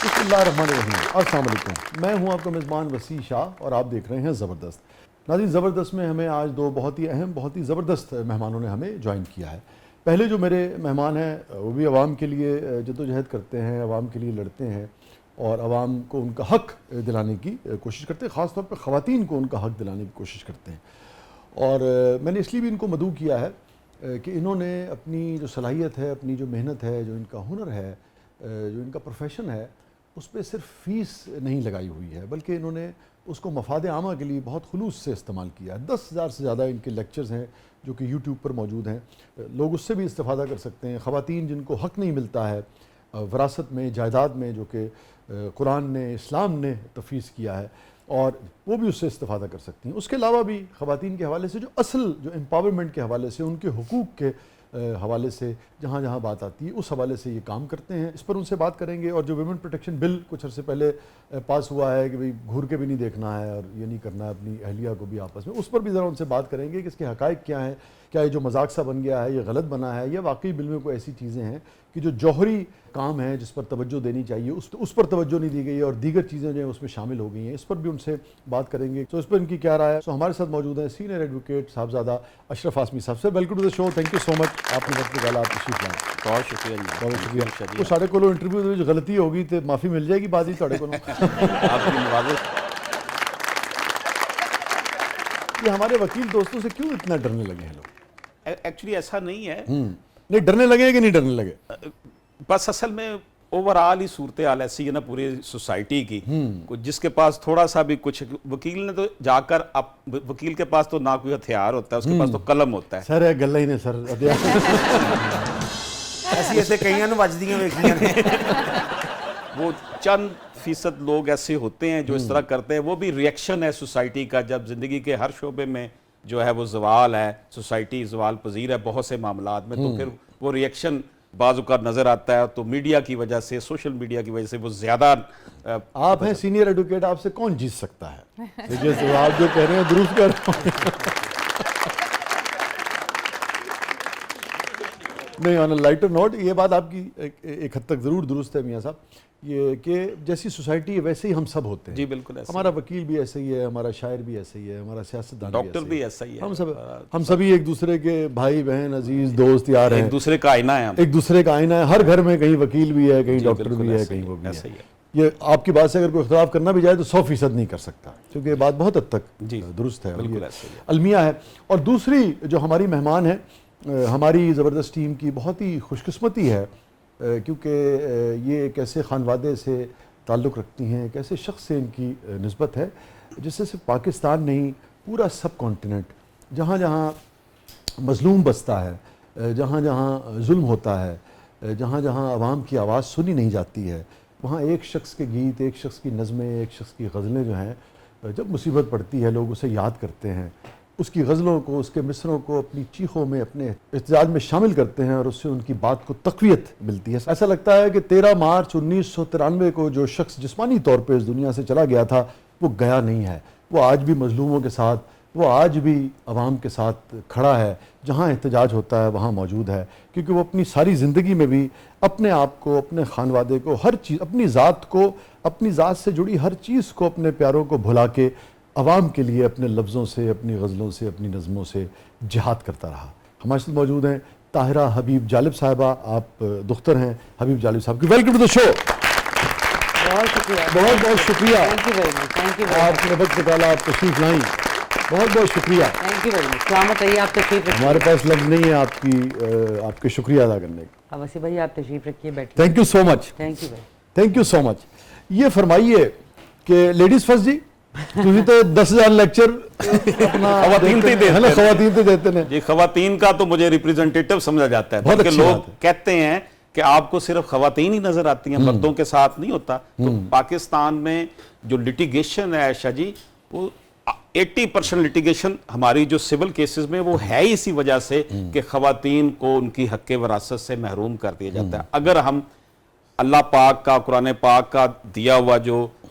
بسم اللہ الرحمن الرحیم، السلام علیکم، میں ہوں آپ کا میزبان وسیع شاہ اور آپ دیکھ رہے ہیں زبردست۔ ناظرین، زبردست میں ہمیں آج دو بہت ہی اہم، بہت ہی زبردست مہمانوں نے ہمیں جوائن کیا ہے۔ پہلے جو میرے مہمان ہیں وہ بھی عوام کے لیے جدوجہد کرتے ہیں، عوام کے لیے لڑتے ہیں اور عوام کو ان کا حق دلانے کی کوشش کرتے ہیں، خاص طور پہ خواتین کو ان کا حق دلانے کی کوشش کرتے ہیں۔ اور میں نے اس لیے بھی ان کو مدعو کیا ہے کہ انہوں نے اپنی جو صلاحیت ہے، اپنی جو محنت ہے، جو ان کا ہنر ہے، جو ان کا پروفیشن ہے، اس پہ صرف فیس نہیں لگائی ہوئی ہے، بلکہ انہوں نے اس کو مفاد عامہ کے لیے بہت خلوص سے استعمال کیا ہے۔ 10,000 سے زیادہ ان کے لیکچرز ہیں جو کہ یوٹیوب پر موجود ہیں، لوگ اس سے بھی استفادہ کر سکتے ہیں۔ خواتین جن کو حق نہیں ملتا ہے وراثت میں، جائیداد میں، جو کہ قرآن نے، اسلام نے تفویض کیا ہے، اور وہ بھی اس سے استفادہ کر سکتی ہیں۔ اس کے علاوہ بھی خواتین کے حوالے سے جو اصل جو امپاورمنٹ کے حوالے سے، ان کے حقوق کے حوالے سے جہاں جہاں بات آتی ہے، اس حوالے سے یہ کام کرتے ہیں۔ اس پر ان سے بات کریں گے۔ اور جو ویمن پروٹیکشن بل کچھ عرصے پہلے پاس ہوا ہے کہ بھئی گھور کے بھی نہیں دیکھنا ہے اور یہ نہیں کرنا ہے اپنی اہلیہ کو بھی آپس میں، اس پر بھی ذرا ان سے بات کریں گے کہ اس کے حقائق کیا ہیں، کیا یہ جو مذاق سا بن گیا ہے یہ غلط بنا ہے، یا واقعی بل میں کوئی ایسی چیزیں ہیں کہ جو جوہری کام ہے جس پر توجہ دینی چاہیے اس پر توجہ نہیں دی گئی اور دیگر چیزیں جو ہیں اس میں شامل ہو گئی ہیں۔ اس پر بھی ان سے بات کریں گے، تو اس پر ان کی کیا رائے ہے۔ ہمارے ساتھ موجود ہیں senior advocate Sahibzada Ashraf Asmi sahab. Sir welcome to the show, thank you so much, آپ نے وقت نکالا، آپ تشریف لائیں۔ بہت شکریہ جی، بہت شکریہ۔ وہ سارے کو انٹرویو دے وچ غلطی ہوگی تو معافی مل جائے گی بعد ہی تھوڑے کو۔ آپ کی نوازش۔ یہ ہمارے وکیل دوستوں سے کیوں اتنا ڈرنے لگے ہیں لوگ؟ ایکچولی ایسا نہیں ہے، نہیں ڈرنے لگے کہ نہیں ڈرنے لگے؟ بس اصل میں اوورآل ہی صورتحال ایسی ہے نا پوری سوسائٹی کی، جس کے پاس تھوڑا سا بھی کچھ، وکیل نے تو جا کر، وکیل کے پاس تو نہ کوئی ہتھیار ہوتا ہے، اس کے پاس تو قلم ہوتا ہے۔ سر گلا ہی نے سر ایسی ایسے کئیاں نوں وجدیاں ویکھیاں نے۔ وہ چند فیصد لوگ ایسے ہوتے ہیں جو اس طرح کرتے ہیں، وہ بھی ریئیکشن ہے سوسائٹی کا۔ جب زندگی کے ہر شعبے میں جو ہے وہ زوال ہے، سوسائٹی زوال پذیر ہے بہت سے معاملات میں، تو پھر وہ ریئیکشن بعض اوقات نظر آتا ہے، تو میڈیا کی وجہ سے، سوشل میڈیا کی وجہ سے وہ زیادہ۔ آپ ہیں سینئر ایڈوکیٹ، آپ سے کون جیت سکتا ہے؟ دیکھیے آپ جو کہہ رہے ہیں درست کہہ رہے ہیں۔ نہیں، آن اے لائٹر نوٹ، یہ بات آپ کی ایک حد تک ضرور درست ہے میاں صاحب، یہ کہ جیسی سوسائٹی ہے ویسے ہی ہم سب ہوتے ہیں۔ جی بالکل ایسا، ہمارا وکیل بھی ایسا ہی ہے، ہمارا شاعر بھی ایسا ہی ہے، ہمارا سیاستدان ڈاکٹر بھی ایسا ہی ہے، ہم سبھی ایک دوسرے کے بھائی بہن، عزیز دوست یار ہیں، ایک دوسرے کا آئینہ ہے، ایک دوسرے کا آئینہ ہے۔ ہر گھر میں کہیں وکیل بھی ہے، کہیں ڈاکٹر بھی ہے، کہیں وہ بھی ہے۔ یہ آپ کی بات سے اگر کوئی اختلاف کرنا بھی جائے تو 100% نہیں کر سکتا، کیونکہ یہ بات بہت حد تک درست ہے، المیہ ہے۔ اور دوسری جو ہماری مہمان ہے، ہماری زبردست ٹیم کی بہت ہی خوش قسمتی ہے، کیونکہ یہ ایک ایسے خانوادے سے تعلق رکھتی ہیں، ایک ایسے شخص سے ان کی نسبت ہے جس سے صرف پاکستان نہیں، پورا سب کانٹیننٹ، جہاں جہاں مظلوم بستا ہے، جہاں جہاں ظلم ہوتا ہے، جہاں جہاں عوام کی آواز سنی نہیں جاتی ہے، وہاں ایک شخص کے گیت، ایک شخص کی نظمیں، ایک شخص کی غزلیں جو ہیں، جب مصیبت پڑتی ہے لوگ اسے یاد کرتے ہیں، اس کی غزلوں کو، اس کے مصروں کو اپنی چیخوں میں، اپنے احتجاج میں شامل کرتے ہیں، اور اس سے ان کی بات کو تقویت ملتی ہے۔ ایسا لگتا ہے کہ 13 مارچ 1993 کو جو شخص جسمانی طور پہ اس دنیا سے چلا گیا تھا وہ گیا نہیں ہے، وہ آج بھی مظلوموں کے ساتھ، وہ آج بھی عوام کے ساتھ کھڑا ہے، جہاں احتجاج ہوتا ہے وہاں موجود ہے، کیونکہ وہ اپنی ساری زندگی میں بھی اپنے آپ کو، اپنے خانوادے کو، ہر چیز، اپنی ذات کو، اپنی ذات سے جڑی ہر چیز کو، اپنے پیاروں کو بھلا کے عوام کے لیے اپنے لفظوں سے، اپنی غزلوں سے، اپنی نظموں سے جہاد کرتا رہا۔ ہمارے ساتھ موجود ہیں طاہرہ حبیب جالب صاحبہ، آپ دختر ہیں حبیب جالب صاحب کی۔ ویلکم ٹو دا شو۔ بہت شکریہ، بہت بہت شکریہ، thank you very much, thank you very آپ نے وقت نکالا، آپ تشریف لائیں، بہت بہت شکریہ۔ Thank you very much. سلامت رہیے، آپ تشریف رکھیے۔ ہمارے پاس لفظ نہیں ہے آپ کے شکریہ ادا کرنے کا۔ وسیع بھائی آپ تشریف رکھیے، بیٹھیے۔ Thank you so much, thank you بھائی، تھینک یو سو مچ۔ یہ فرمائیے کہ لیڈیز فرسٹ جی، تھی تو 10,000 لیکچر خواتین تے دیتے ہیں جی۔ خواتین کا تو مجھے ریپریزنٹیٹیو سمجھا جاتا ہے، بلکہ لوگ کہتے ہیں کہ آپ کو صرف خواتین ہی نظر آتی ہیں، مردوں کے ساتھ نہیں ہوتا۔ تو پاکستان میں جو لٹیگیشن ہے عائشہ جی، وہ 80% لٹیگیشن ہماری جو سول کیسز میں وہ ہے اسی وجہ سے کہ خواتین کو ان کی حق وراثت سے محروم کر دیا جاتا ہے۔ اگر ہم اللہ پاک کا، قرآن پاک کا دیا ہوا جو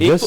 Yes.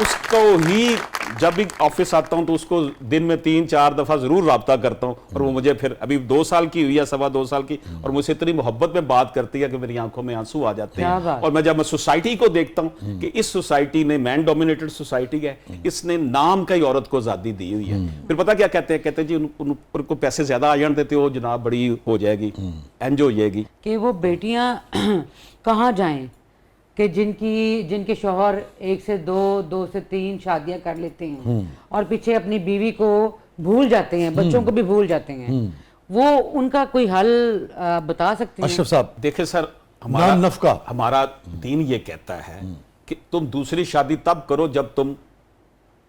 اس کو ہی جب بھی آفس آتا ہوں تو اس کو دن میں 3-4 دفعہ ضرور رابطہ کرتا ہوں, اور وہ مجھے پھر ابھی 2 سال کی ہوئی ہے, 2.25 سال کی, اور مجھ سے اتنی محبت میں بات کرتی ہے کہ میری آنکھوں میں آنسو آ جاتے ہیں. اور میں جب میں سوسائٹی کو دیکھتا ہوں کہ اس سوسائٹی نے مین ڈومینیٹڈ سوسائٹی ہے, اس نے نام کا ہی عورت کو آزادی دی ہوئی ہے. پھر پتہ کیا کہتے ہیں, کہتے ہیں جی ان کو پیسے زیادہ آ جان دیتے ہو جناب, بڑی ہو جائے گی, انجو ہو جائے گی. کہ وہ بیٹیاں کہاں جائیں کہ جن کے شوہر 1 سے 2, 2 سے 3 شادیاں کر لیتے ہیں اور پیچھے اپنی بیوی کو بھول جاتے ہیں, بچوں کو بھی بھول جاتے ہیں. وہ ان کا کوئی حل بتا سکتے ہیں؟ اشرف صاحب دیکھیں سر, ہمارا دین یہ کہتا ہے کہ تم دوسری شادی تب کرو جب تم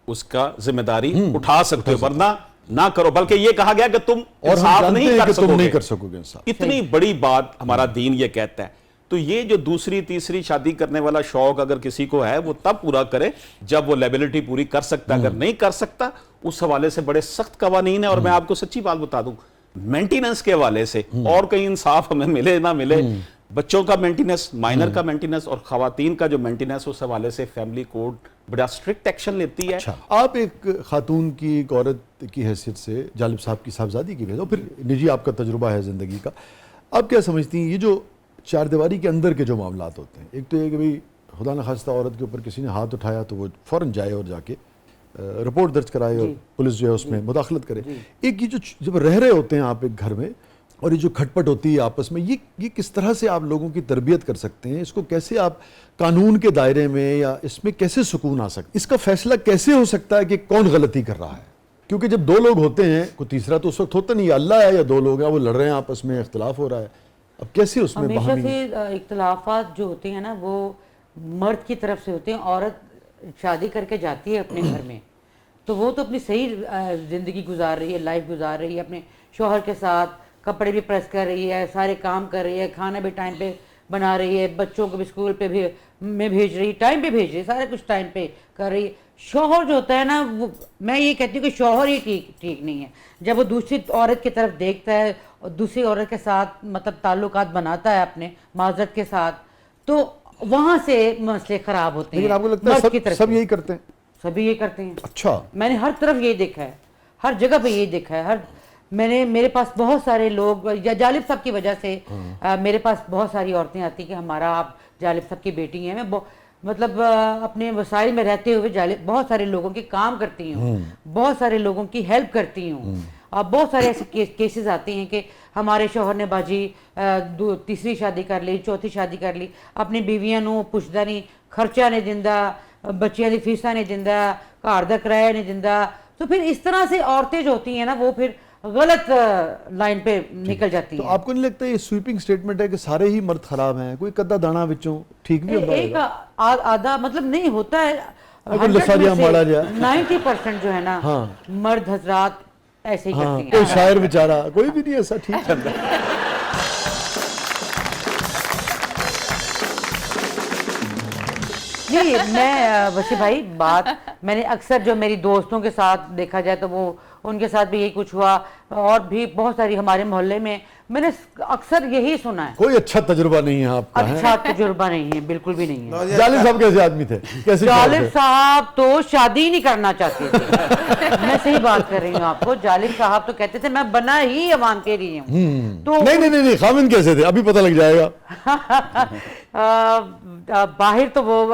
اس کا ذمہ داری اٹھا سکتے ہو, ورنہ نہ کرو. بلکہ یہ کہا گیا کہ تم انصاف نہیں کر سکو گے. اتنی بڑی بات ہمارا دین یہ کہتا ہے. تو یہ جو دوسری تیسری شادی کرنے والا شوق اگر کسی کو ہے, وہ تب پورا کرے جب وہ لیبلٹی پوری کر سکتا ہے. اگر نہیں کر سکتا, اس حوالے سے بڑے سخت قوانین ہیں. اور میں آپ کو سچی بات بتا دوں, مینٹیننس کے حوالے سے اور کہیں انصاف ہمیں ملے نہ ملے, بچوں کا مینٹیننس, مائنر کا مینٹیننس اور خواتین کا جو مینٹیننس, اس حوالے سے فیملی کوڈ بڑا سٹرکٹ ایکشن لیتی ہے. آپ ایک خاتون کی, ایک عورت کی حیثیت سے جالب صاحب کی صاحبزادی کی وجہ, پھر نجی آپ کا تجربہ ہے زندگی کا, آپ کیا سمجھتی ہیں یہ جو 4 دیواری کے اندر کے جو معاملات ہوتے ہیں, ایک تو یہ کہ بھئی خدا نخواستہ عورت کے اوپر کسی نے ہاتھ اٹھایا تو وہ فوراً جائے اور جا کے رپورٹ درج کرائے اور پولیس جو ہے اس میں مداخلت کرے. ایک یہ جو جب رہ رہے ہوتے ہیں آپ ایک گھر میں, اور یہ جو کھٹپٹ ہوتی ہے آپس میں, یہ کس طرح سے آپ لوگوں کی تربیت کر سکتے ہیں؟ اس کو کیسے آپ قانون کے دائرے میں, یا اس میں کیسے سکون آ سکتا ہے؟ اس کا فیصلہ کیسے ہو سکتا ہے کہ کون غلطی کر رہا ہے؟ کیونکہ جب 2 لوگ ہوتے ہیں, کوئی تیسرا تو اس وقت ہوتا نہیں, اللہ ہے یا 2 لوگ ہیں, وہ لڑ رہے ہیں آپس میں, اختلاف ہو رہا ہے, اب کیسے اس میں ہمیشہ سے اختلافات جو ہوتے ہیں نا, وہ مرد کی طرف سے ہوتے ہیں. عورت شادی کر کے جاتی ہے اپنے گھر میں, تو وہ تو اپنی صحیح زندگی گزار رہی ہے, لائف گزار رہی ہے اپنے شوہر کے ساتھ, کپڑے بھی پریس کر رہی ہے, سارے کام کر رہی ہے, کھانا بھی ٹائم پہ بنا رہی ہے, بچوں کو بھی اسکول پہ بھی میں بھیج رہی, ٹائم پہ بھیج رہی ہے, سارے کچھ ٹائم پہ کر رہی ہے. شوہر جو ہوتا ہے نا, وہ میں یہ کہتی ہوں کہ شوہر ہی ٹھیک نہیں ہے. جب وہ دوسری عورت کی طرف دیکھتا ہے اور دوسری عورت کے ساتھ مطلب تعلقات بناتا ہے اپنے معذرت کے ساتھ, تو وہاں سے مسئلے خراب ہوتے ہیں. لیکن آپ کو لگتا ہے سب یہی کرتے ہیں؟ سبھی یہ کرتے ہیں. اچھا, میں نے ہر طرف یہی دیکھا ہے, ہر جگہ پہ یہی دیکھا ہے. میرے پاس بہت سارے لوگ, یا جالب صاحب کی وجہ سے میرے پاس بہت ساری عورتیں آتی کہ ہمارا آپ جالب صاحب کی بیٹی ہیں. میں مطلب اپنے وسائل میں رہتے ہوئے بہت سارے لوگوں کے کام کرتی ہوں, بہت سارے لوگوں کی ہیلپ کرتی ہوں. اور بہت سارے ایسے کیسز آتے ہیں کہ ہمارے شوہر نے باجی 3ری شادی کر لی, 4تھی شادی کر لی, اپنی بیویاں نو پوچھدا نہیں, خرچہ نہیں دیندا, بچیاں دی فیساں نہیں دیندا, گھر دا کرایہ نہیں دیندا. تو پھر اس طرح سے عورتیں جو ہوتی ہیں نا, وہ پھر غلط لائن پہ نکل جاتی ہیں. تو آپ کو نہیں لگتا یہ سویپنگ سٹیٹمنٹ ہے کہ سارے ہی مرد خراب ہیں, کوئی کدا دانا وچوں ٹھیک بھی ہوتا ہے؟ ایک آدھا مطلب نہیں ہوتا ہے, 90% جو ہے نا مرد حضرات ایسے ہی کرتی ہیں. کوئی شاعر بیچارہ کوئی بھی نہیں ایسا ٹھیک کرتا. نہیں, میں وسیع بھائی بات میں نے اکثر جو میری دوستوں کے ساتھ دیکھا جائے تو وہ ان کے ساتھ بھی یہی کچھ ہوا, اور بھی بہت ساری ہمارے محلے میں میں نے اکثر یہی سنا ہے. کوئی اچھا تجربہ نہیں ہے آپ کا؟ اچھا تجربہ نہیں ہے, بالکل بھی نہیں ہے. جالب صاحب کیسے آدمی تھے؟ جالب صاحب تو شادی ہی نہیں کرنا چاہتے تھے. میں صحیح بات کر رہی ہوں آپ کو. جالب صاحب تو کہتے تھے میں بنا ہی عوام کے لیے ہوں. تو نہیں, خامن کیسے تھے ابھی پتہ لگ جائے گا. باہر تو وہ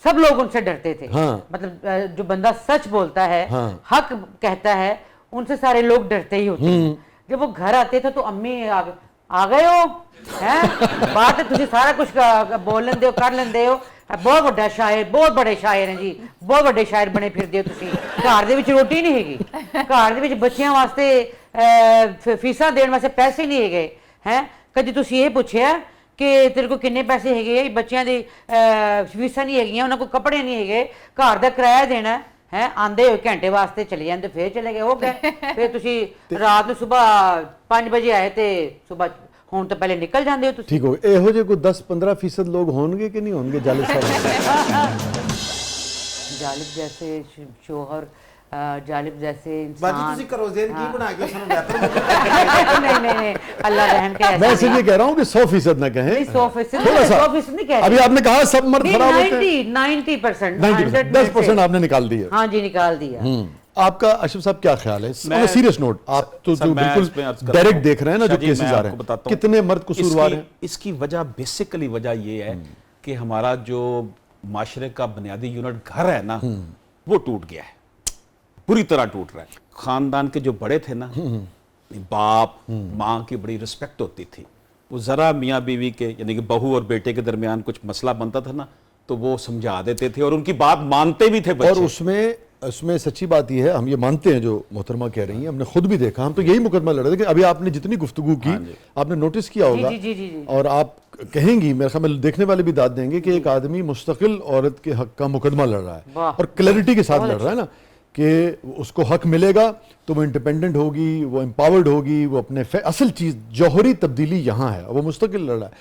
سب لوگ ان سے ڈرتے تھے. مطلب جو بندہ سچ بولتا ہے, حق کہتا ہے, ان سے سارے لوگ ڈرتے ہی ہوتے ہیں. جب وہ گھر آتے تھے تو امی آ گئے ہو, بات تھی سارا کچھ بول لیندے ہو, کر لیندے ہو, بہت بڑا شاعر, بہت بڑے شاعر ہیں جی, بہت بڑے شاعر بنے پھردے ہو تسی. گھر دے وچ روٹی نہیں ہےگی, گھر دے وچ بچیاں واسطے فیساں دین واسطے پیسے نہیں ہے گئے ہیں. کدی تسی یہ پوچھیا کہ تیرے کو کنے پیسے ہے, بچیاں دی فیساں نہیں ہے, انہاں کو کپڑے نہیں ہے, گھر دا کرایہ دینا ہے, آندے ہوئے گھنٹے واسطے چلے جاندے, پھر چلے گئے, ہو گئے. پھر تسی رات میں صبح 5 بجے آئے تے صبح ہون تو پہلے نکل جاندے ہو. ٹھیک ہو گئے. یہو جے کوئی 10-15% لوگ ہون گے کہ نہیں ہون گے جالب صاحب؟ جالب جیسے شوہر, جالب جیسے انسان. باجی تسی کرو ذہن کی بنا کے سنو بہتر. نہیں, اللہ رحم کے میں صرف یہ کہہ رہا ہوں کہ 100% نہ کہیں, 100% تھوڑا سا. 100% نہیں کہہ ابھی آپ نے کہا سب مرد خراب ہوتے ہیں, 90%, 10% آپ نے نکال دیے. ہاں جی نکال دیا. آپ کا اشرف صاحب کیا خیال ہے سیریس نوٹ, آپ تو جو بالکل ڈائریکٹ دیکھ رہے ہیں نا جو کیسز آ رہے ہیں, کتنے مرد قصوروار ہیں؟ اس کی وجہ بیسیکلی وجہ یہ ہے کہ ہمارا جو معاشرے کا بنیادی یونٹ گھر ہے نا وہ ٹوٹ گیا ہے, پوری طرح ٹوٹ رہا ہے. خاندان کے جو بڑے تھے نا, باپ ماں کی بڑی رسپیکٹ ہوتی تھی, وہ ذرا میاں بیوی کے یعنی کہ بہو اور بیٹے کے درمیان کچھ مسئلہ بنتا تھا نا تو وہ سمجھا دیتے تھے اور ان کی بات مانتے بھی تھے بچے. اور اس میں سچی بات یہ ہے, ہم یہ مانتے ہیں جو محترمہ کہہ رہی ہیں, ہم نے خود بھی دیکھا, ہم تو یہی مقدمہ لڑ رہے تھے کہ ابھی آپ نے جتنی گفتگو کی آپ نے نوٹس کیا ہوگا اور آپ کہیں گی, میرے خیال میں دیکھنے والے بھی داد دیں گے کہ ایک آدمی مستقل عورت کے حق کا مقدمہ لڑ رہا ہے اور کلیئرٹی کے ساتھ لڑ رہا ہے نا کہ اس کو حق ملے گا تو وہ انڈیپینڈنٹ ہوگی, وہ امپاورڈ ہوگی, وہ اپنے اصل چیز جوہری تبدیلی یہاں ہے, وہ مستقل لڑ رہا ہے.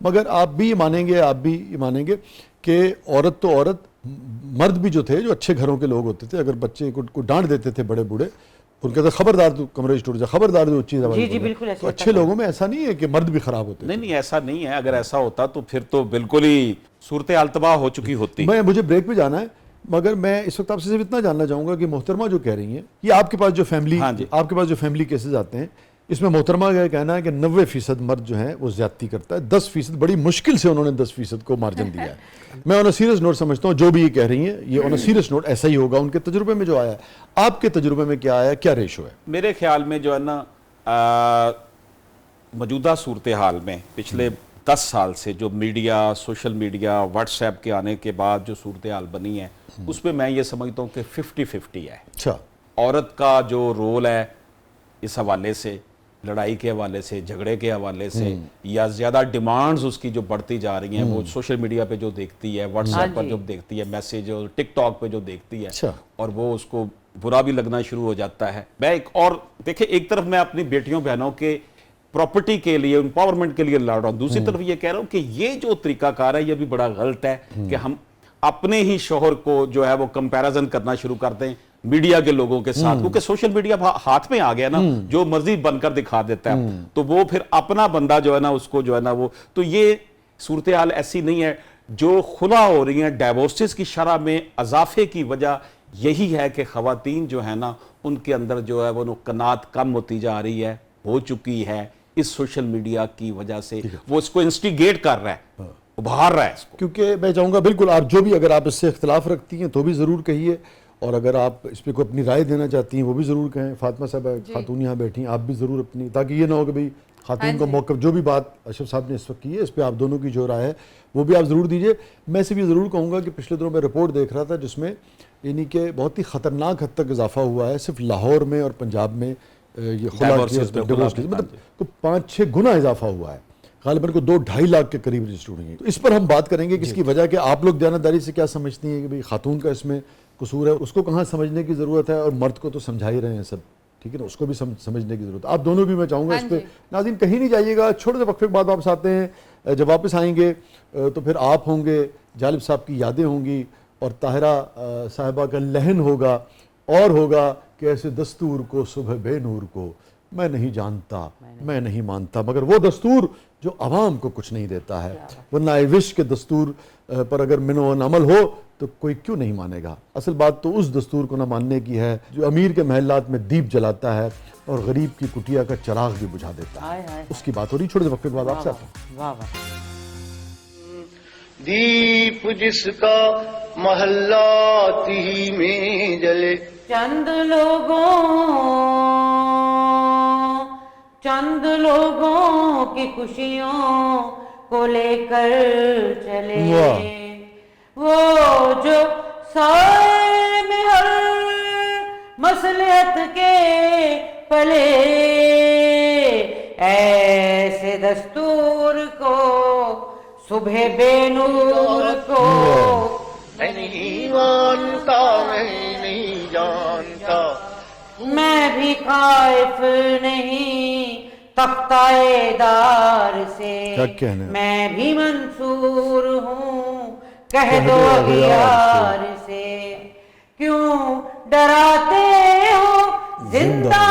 مگر آپ بھی مانیں گے کہ عورت تو عورت, مرد بھی جو تھے جو اچھے گھروں کے لوگ ہوتے تھے, اگر بچے کو ڈانٹ دیتے تھے بڑے بوڑھے, ان کہتے خبردار تو کمرے ٹوٹ جا, خبردار تو چیز تو اچھے لوگوں میں ایسا نہیں ہے کہ مرد بھی خراب ہوتے. نہیں ایسا نہیں ہے, اگر ایسا ہوتا تو پھر تو بالکل ہی صورتحال تباہ ہو چکی ہوتی. مجھے بریک پہ جانا ہے, مگر میں اس وقت آپ سے صرف اتنا جاننا چاہوں گا کہ محترمہ جو کہہ رہی ہیں, یہ آپ کے پاس جو فیملی کیسز آتے ہیں, اس میں محترمہ کا کہنا ہے کہ 90% مرد جو ہیں وہ زیادتی کرتا ہے, 10% بڑی مشکل سے انہوں نے 10% کو مارجن دیا ہے. میں آن اے سیریس نوٹ سمجھتا ہوں جو بھی یہ کہہ رہی ہیں یہ آن اے سیریس نوٹ ایسا ہی ہوگا ان کے تجربے میں جو آیا ہے. آپ کے تجربے میں کیا آیا, کیا ریشو ہے؟ میرے خیال میں جو ہے نا موجودہ صورتحال میں پچھلے 10 سال سے جو media, social media, what's app کے آنے کے بعد جو صورتحال بنی ہے اس میں میں یہ سمجھتا ہوں کہ 50-50 ہے. اچھا, عورت کا جو رول ہے اس حوالے سے, لڑائی کے حوالے سے, جھگڑے کے حوالے سے, یا زیادہ ڈیمانڈز اس کی جو بڑھتی جا رہی ہیں, وہ سوشل میڈیا پہ جو دیکھتی ہے, واٹس ایپ پر جو دیکھتی ہے میسیج, اور ٹک ٹاک پہ جو دیکھتی ہے, اور وہ اس کو برا بھی لگنا شروع ہو جاتا ہے. میں دیکھیں ایک طرف میں اپنی بیٹیوں بہنوں کے پراپرٹی کے لیے, امپاورمنٹ کے لیے لڑ رہا ہوں, دوسری طرف یہ کہہ رہا ہوں کہ یہ جو طریقہ کار ہے یہ بھی بڑا غلط ہے کہ ہم اپنے ہی شوہر کو جو ہے وہ کمپیریزن کرنا شروع کرتے ہیں میڈیا کے لوگوں کے ساتھ, کیونکہ سوشل میڈیا ہاتھ میں آ گیا نا, جو مرضی بن کر دکھا دیتا ہے, تو وہ پھر اپنا بندہ جو ہے نا اس کو جو ہے نا وہ, تو یہ صورتحال ایسی نہیں ہے. جو خلا ہو رہی ہیں ڈائیورسز کی شرح میں اضافے کی وجہ یہی ہے کہ خواتین جو ہے نا ان کے اندر جو ہے وہ قناعت کم ہوتی جا رہی ہے, ہو چکی ہے اس سوشل میڈیا کی وجہ سے. وہ اس کو انسٹیگیٹ کر رہا ہے, ابھار رہا ہے اس کو. کیونکہ میں چاہوں گا بالکل آپ جو بھی, اگر آپ اس سے اختلاف رکھتی ہیں تو بھی ضرور کہیے, اور اگر آپ اس پہ کوئی اپنی رائے دینا چاہتی ہیں وہ بھی ضرور کہیں. فاطمہ صاحب خاتون یہاں بیٹھی ہیں, آپ بھی ضرور اپنی, تاکہ یہ نہ ہو کہ بھئی خاتون کا موقف, جو بھی بات اشرف صاحب نے اس وقت کی ہے اس پہ آپ دونوں کی جو رائے ہے وہ بھی آپ ضرور دیجئے. میں صرف یہ ضرور کہوں گا کہ پچھلے دنوں میں رپورٹ دیکھ رہا تھا جس میں یعنی کہ بہت ہی خطرناک حد تک اضافہ ہوا ہے صرف لاہور میں اور پنجاب میں, یہ مطلب 5-6 گنا اضافہ ہوا ہے, غالباً کو 2-2.5 لاکھ کے قریب رجسٹر ہوئی ہیں. تو اس پر ہم بات کریں گے کہ اس کی وجہ کہ آپ لوگ دیانتداری سے کیا سمجھتی ہیں کہ بھئی خاتون کا اس میں قصور ہے, اس کو کہاں سمجھنے کی ضرورت ہے, اور مرد کو تو سمجھا ہی رہے ہیں سب, ٹھیک ہے نا, اس کو بھی سمجھنے کی ضرورت ہے. آپ دونوں بھی میں چاہوں گا اس پہ. ناظرین کہیں نہیں جائیے گا, چھوٹے سے وقفے کے بعد واپس آتے ہیں. جب واپس آئیں گے تو پھر آپ ہوں گے, جالب صاحب کی یادیں ہوں گی, اور طاہرہ صاحبہ کا لہن ہوگا, اور ہوگا کہ ایسے دستور کو صبح بے نور کو میں نہیں جانتا, میں نہیں مانتا, مگر وہ دستور جو عوام کو کچھ نہیں دیتا ہے. ورنہ وش کے دستور پر اگر منو عمل ہو تو کوئی کیوں نہیں مانے گا. اصل بات تو اس دستور کو نہ ماننے کی ہے جو امیر کے محلات میں دیپ جلاتا ہے اور غریب کی کٹیا کا چراغ بھی بجھا دیتا ہے. اس کی بات ہو رہی. چھوٹے سے وقفے کے بعد آپ سے آتا ہوں. دیپ جس کا محلات ہی میں جلے, چند لوگوں کی خوشیوں کو لے کر چلے, وہ جو سائے میں ہر مصلحت کے پلے, ایسے دستور کو صبح بے نور کو میں نہیں مانتا, میں نہیں جانتا, میں بھی خائف نہیں تختہ دار سے, میں بھی منصور ہوں کہہ دو اغیار سے. کیوں ڈراتے ہو زندہ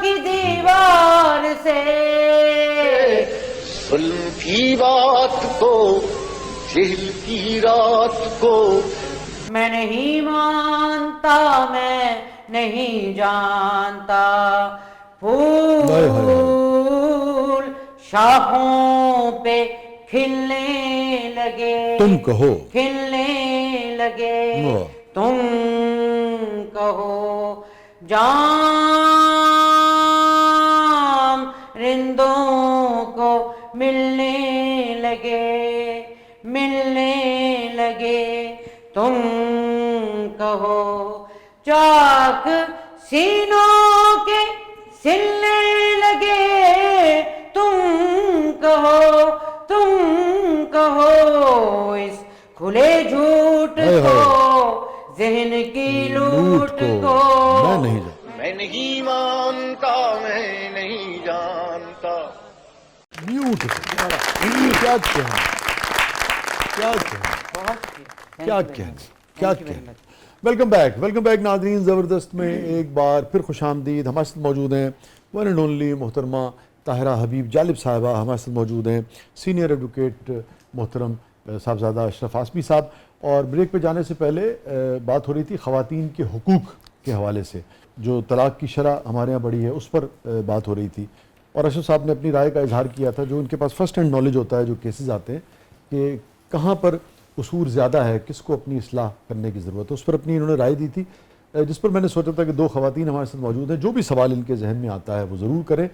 کی دیوار سے, ظلم کی بات کو جہل کی رات کو میں نہیں مانتا میں نہیں جانتا پھول شاخوں پہ کھلنے لگے تم کہو کھلنے لگے تم کہو جام رندوں کو ملنے لگے تم کہو چاک سینوں کے سلنے لگے تم کہو اس کھلے جھوٹ کو ذہن کی لوٹ کو میں نہیں مانتا میں نہیں جانتا. کیا کہنا. ویلکم بیک ناظرین. زبردست میں ایک بار پھر خوش آمدید. ہمارے ساتھ موجود ہیں ون اینڈ اونلی محترمہ طاہرہ حبیب جالب صاحبہ. ہمارے ساتھ موجود ہیں سینئر ایڈوکیٹ محترم صاحبزادہ اشرف آسمی صاحب. اور بریک پہ جانے سے پہلے بات ہو رہی تھی خواتین کے حقوق کے حوالے سے. جو طلاق کی شرح ہمارے یہاں بڑی ہے اس پر بات ہو رہی تھی, اور اشرف صاحب نے اپنی رائے کا اظہار کیا تھا. جو ان کے پاس فرسٹ ہینڈ نالج ہوتا ہے, جو کیسز آتے ہیں کہ کہاں پر قصور زیادہ ہے, کس کو اپنی اصلاح کرنے کی ضرورت ہے, اس پر اپنی انہوں نے رائے دی تھی, جس پر میں نے سوچا تھا کہ دو خواتین ہمارے ساتھ موجود ہیں. جو بھی سوال ان کے ذہن میں آتا ہے وہ ضرور کریں.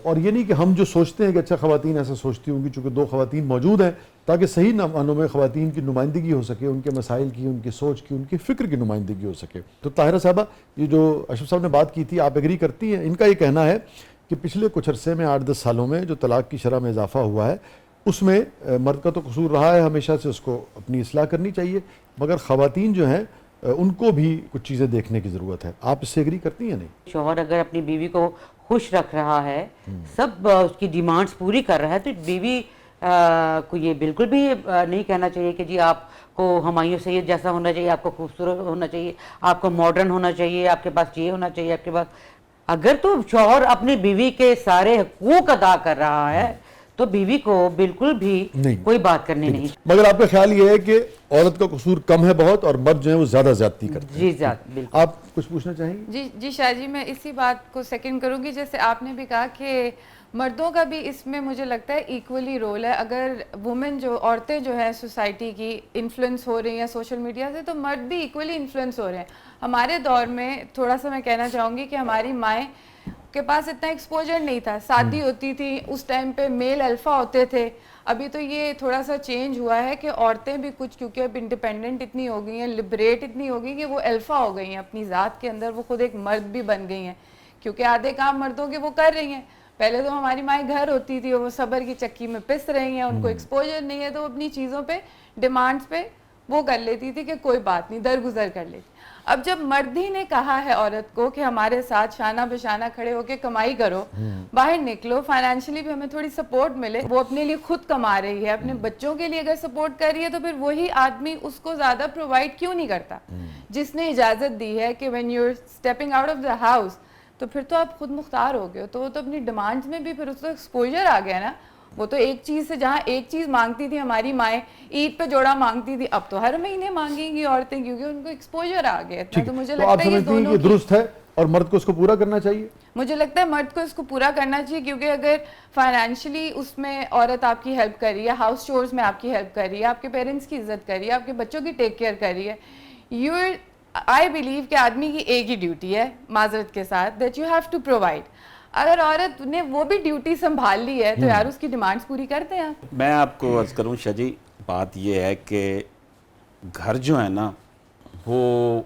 اور یہ نہیں کہ ہم جو سوچتے ہیں کہ اچھا خواتین ایسا سوچتی ہوں گی, چونکہ دو خواتین موجود ہیں تاکہ صحیح معنوں میں خواتین کی نمائندگی ہو سکے, ان کے مسائل کی, ان کی سوچ کی, ان کی فکر کی نمائندگی ہو سکے. تو طاہرہ صاحبہ, یہ جو اشرف صاحب نے بات کی تھی, آپ ایگری کرتی ہیں؟ ان کا یہ کہنا ہے کہ پچھلے کچھ عرصے میں 8-10 سالوں میں جو طلاق کی شرح میں اضافہ ہوا ہے اس میں مرد کا تو قصور رہا ہے ہمیشہ سے, اس کو اپنی اصلاح کرنی چاہیے, مگر خواتین جو ہیں ان کو بھی کچھ چیزیں دیکھنے کی ضرورت ہے. آپ اس سے ایگری کرتی ہیں نہیں؟ شوہر اگر اپنی بیوی کو خوش رکھ رہا ہے, سب اس کی ڈیمانڈز پوری کر رہا ہے, تو بیوی کو یہ بالکل بھی نہیں کہنا چاہیے کہ جی آپ کو ہمایوں سید جیسا ہونا چاہیے, آپ کو خوبصورت ہونا چاہیے, آپ کو ماڈرن ہونا چاہیے, آپ کے پاس یہ ہونا چاہیے, آپ کے پاس. اگر تو شوہر اپنی بیوی کے سارے حقوق ادا کر رہا ہے تو بیوی کو بالکل بھی کوئی بات کرنی نہیں. مگر آپ کا خیال یہ ہے کہ عورت کا قصور کم ہے بہت, اور مرد جو ہیں وہ زیادہ زیادتی کرتے ہیں. جی زیادہ, بالکل. آپ کچھ پوچھنا چاہیں گے؟ جی شاہ جی, میں اسی بات کو سیکنڈ کروں گی. جیسے آپ نے بھی کہا کہ مردوں کا بھی اس میں مجھے لگتا ہے ایکولی رول ہے. اگر وومن جو عورتیں جو ہیں سوسائٹی کی انفلوئنس ہو رہی ہیں سوشل میڈیا سے, تو مرد بھی ایکولی انفلوئنس ہو رہے ہیں. ہمارے دور میں تھوڑا سا میں کہنا چاہوں گی کہ ہماری مائیں کے پاس اتنا ایکسپوجر نہیں تھا, شادی ہوتی تھی اس ٹائم پہ میل الفا ہوتے تھے. ابھی تو یہ تھوڑا سا چینج ہوا ہے کہ عورتیں بھی کچھ, کیونکہ اب انڈیپینڈنٹ اتنی ہو گئی ہیں, لبریٹ اتنی ہو گئی کہ وہ الفا ہو گئی ہیں اپنی ذات کے اندر, وہ خود ایک مرد بھی بن گئی ہیں, کیونکہ آدھے کام مردوں کے وہ کر رہی ہیں. پہلے تو ہماری مائیں گھر ہوتی تھی, وہ صبر کی چکی میں پس رہی ہیں, ان کو ایکسپوجر نہیں ہے, تو اپنی چیزوں پہ ڈیمانڈز پہ وہ کر لیتی تھی کہ کوئی بات نہیں, درگزر کر لیتی. اب جب مرد ہی نے کہا ہے عورت کو کہ ہمارے ساتھ شانہ بشانہ کھڑے ہو کے کمائی کرو, باہر نکلو, فائنینشلی بھی ہمیں تھوڑی سپورٹ ملے, وہ اپنے لیے خود کما رہی ہے, اپنے بچوں کے لیے اگر سپورٹ کر رہی ہے, تو پھر وہی آدمی اس کو زیادہ پرووائڈ کیوں نہیں کرتا, جس نے اجازت دی ہے کہ when you're stepping out of the house, تو پھر تو آپ خود مختار ہو گئے ہو. تو وہ تو اپنی ڈیمانڈز میں بھی پھر اس کو ایکسپوجر آ گیا نا. وہ تو ایک چیز سے, جہاں ایک چیز مانگتی تھی ہماری مائیں, عید پہ جوڑا مانگتی تھی, اب تو ہر مہینے مانگیں گی عورتیں, کیونکہ ان کو ایکسپوجر آ گیا. تو مجھے لگتا ہے یہ دونوں درست ہے, اور مرد کو اس کو پورا کرنا چاہیے. مجھے لگتا ہے مرد کو اس کو پورا کرنا چاہیے, کیونکہ اگر فائنینشلی اس میں عورت آپ کی ہیلپ کر رہی ہے, ہاؤس چورز میں آپ کی ہیلپ کر رہی ہے, آپ کے پیرنٹس کی عزت کر رہی ہے, آپ کے بچوں کی ٹیک کیئر کر رہی ہے, آئی بلیو کہ آدمی کی ایک ہی ڈیوٹی ہے معذرت کے ساتھ, that you have to provide. اگر عورت نے وہ بھی ڈیوٹی سنبھال لی ہے تو یار اس کی ڈیمانڈز پوری کرتے ہیں. میں آپ کو عرض کروں شاہ جی, بات یہ ہے کہ گھر جو ہے نا وہ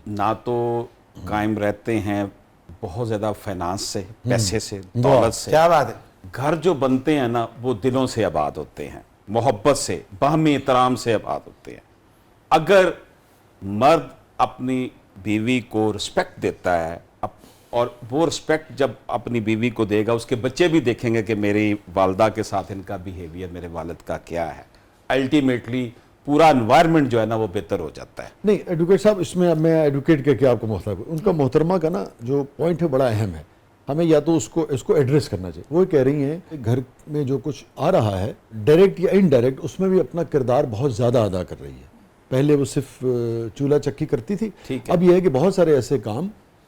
نہ تو قائم رہتے ہیں بہت زیادہ فائنانس سے, پیسے سے, دولت سے. کیا بات ہے. گھر جو بنتے ہیں نا وہ دلوں سے آباد ہوتے ہیں, محبت سے, باہمی احترام سے آباد ہوتے ہیں. اگر مرد اپنی بیوی کو رسپیکٹ دیتا ہے, اور وہ رسپیکٹ جب اپنی بیوی کو دے گا, اس کے بچے بھی دیکھیں گے کہ میری والدہ کے ساتھ ان کا بیہیویئر میرے والد کا کیا ہے, الٹیمیٹلی پورا انوائرمنٹ جو ہے نا وہ بہتر ہو جاتا ہے. نہیں ایڈوکیٹ صاحب, اس میں اب میں ایڈوکیٹ کر کے آپ کو محترمہ, ان کا محترمہ کا نا جو پوائنٹ ہے بڑا اہم ہے. ہمیں یا تو اس کو ایڈریس کرنا چاہیے. وہ کہہ رہی ہیں کہ گھر میں جو کچھ آ رہا ہے ڈائریکٹ یا انڈائریکٹ اس میں بھی اپنا کردار بہت زیادہ ادا کر رہی ہے. پہلے وہ صرف چولہا چکی کرتی تھی, اب یہ ہے کہ بہت سارے ایسے کام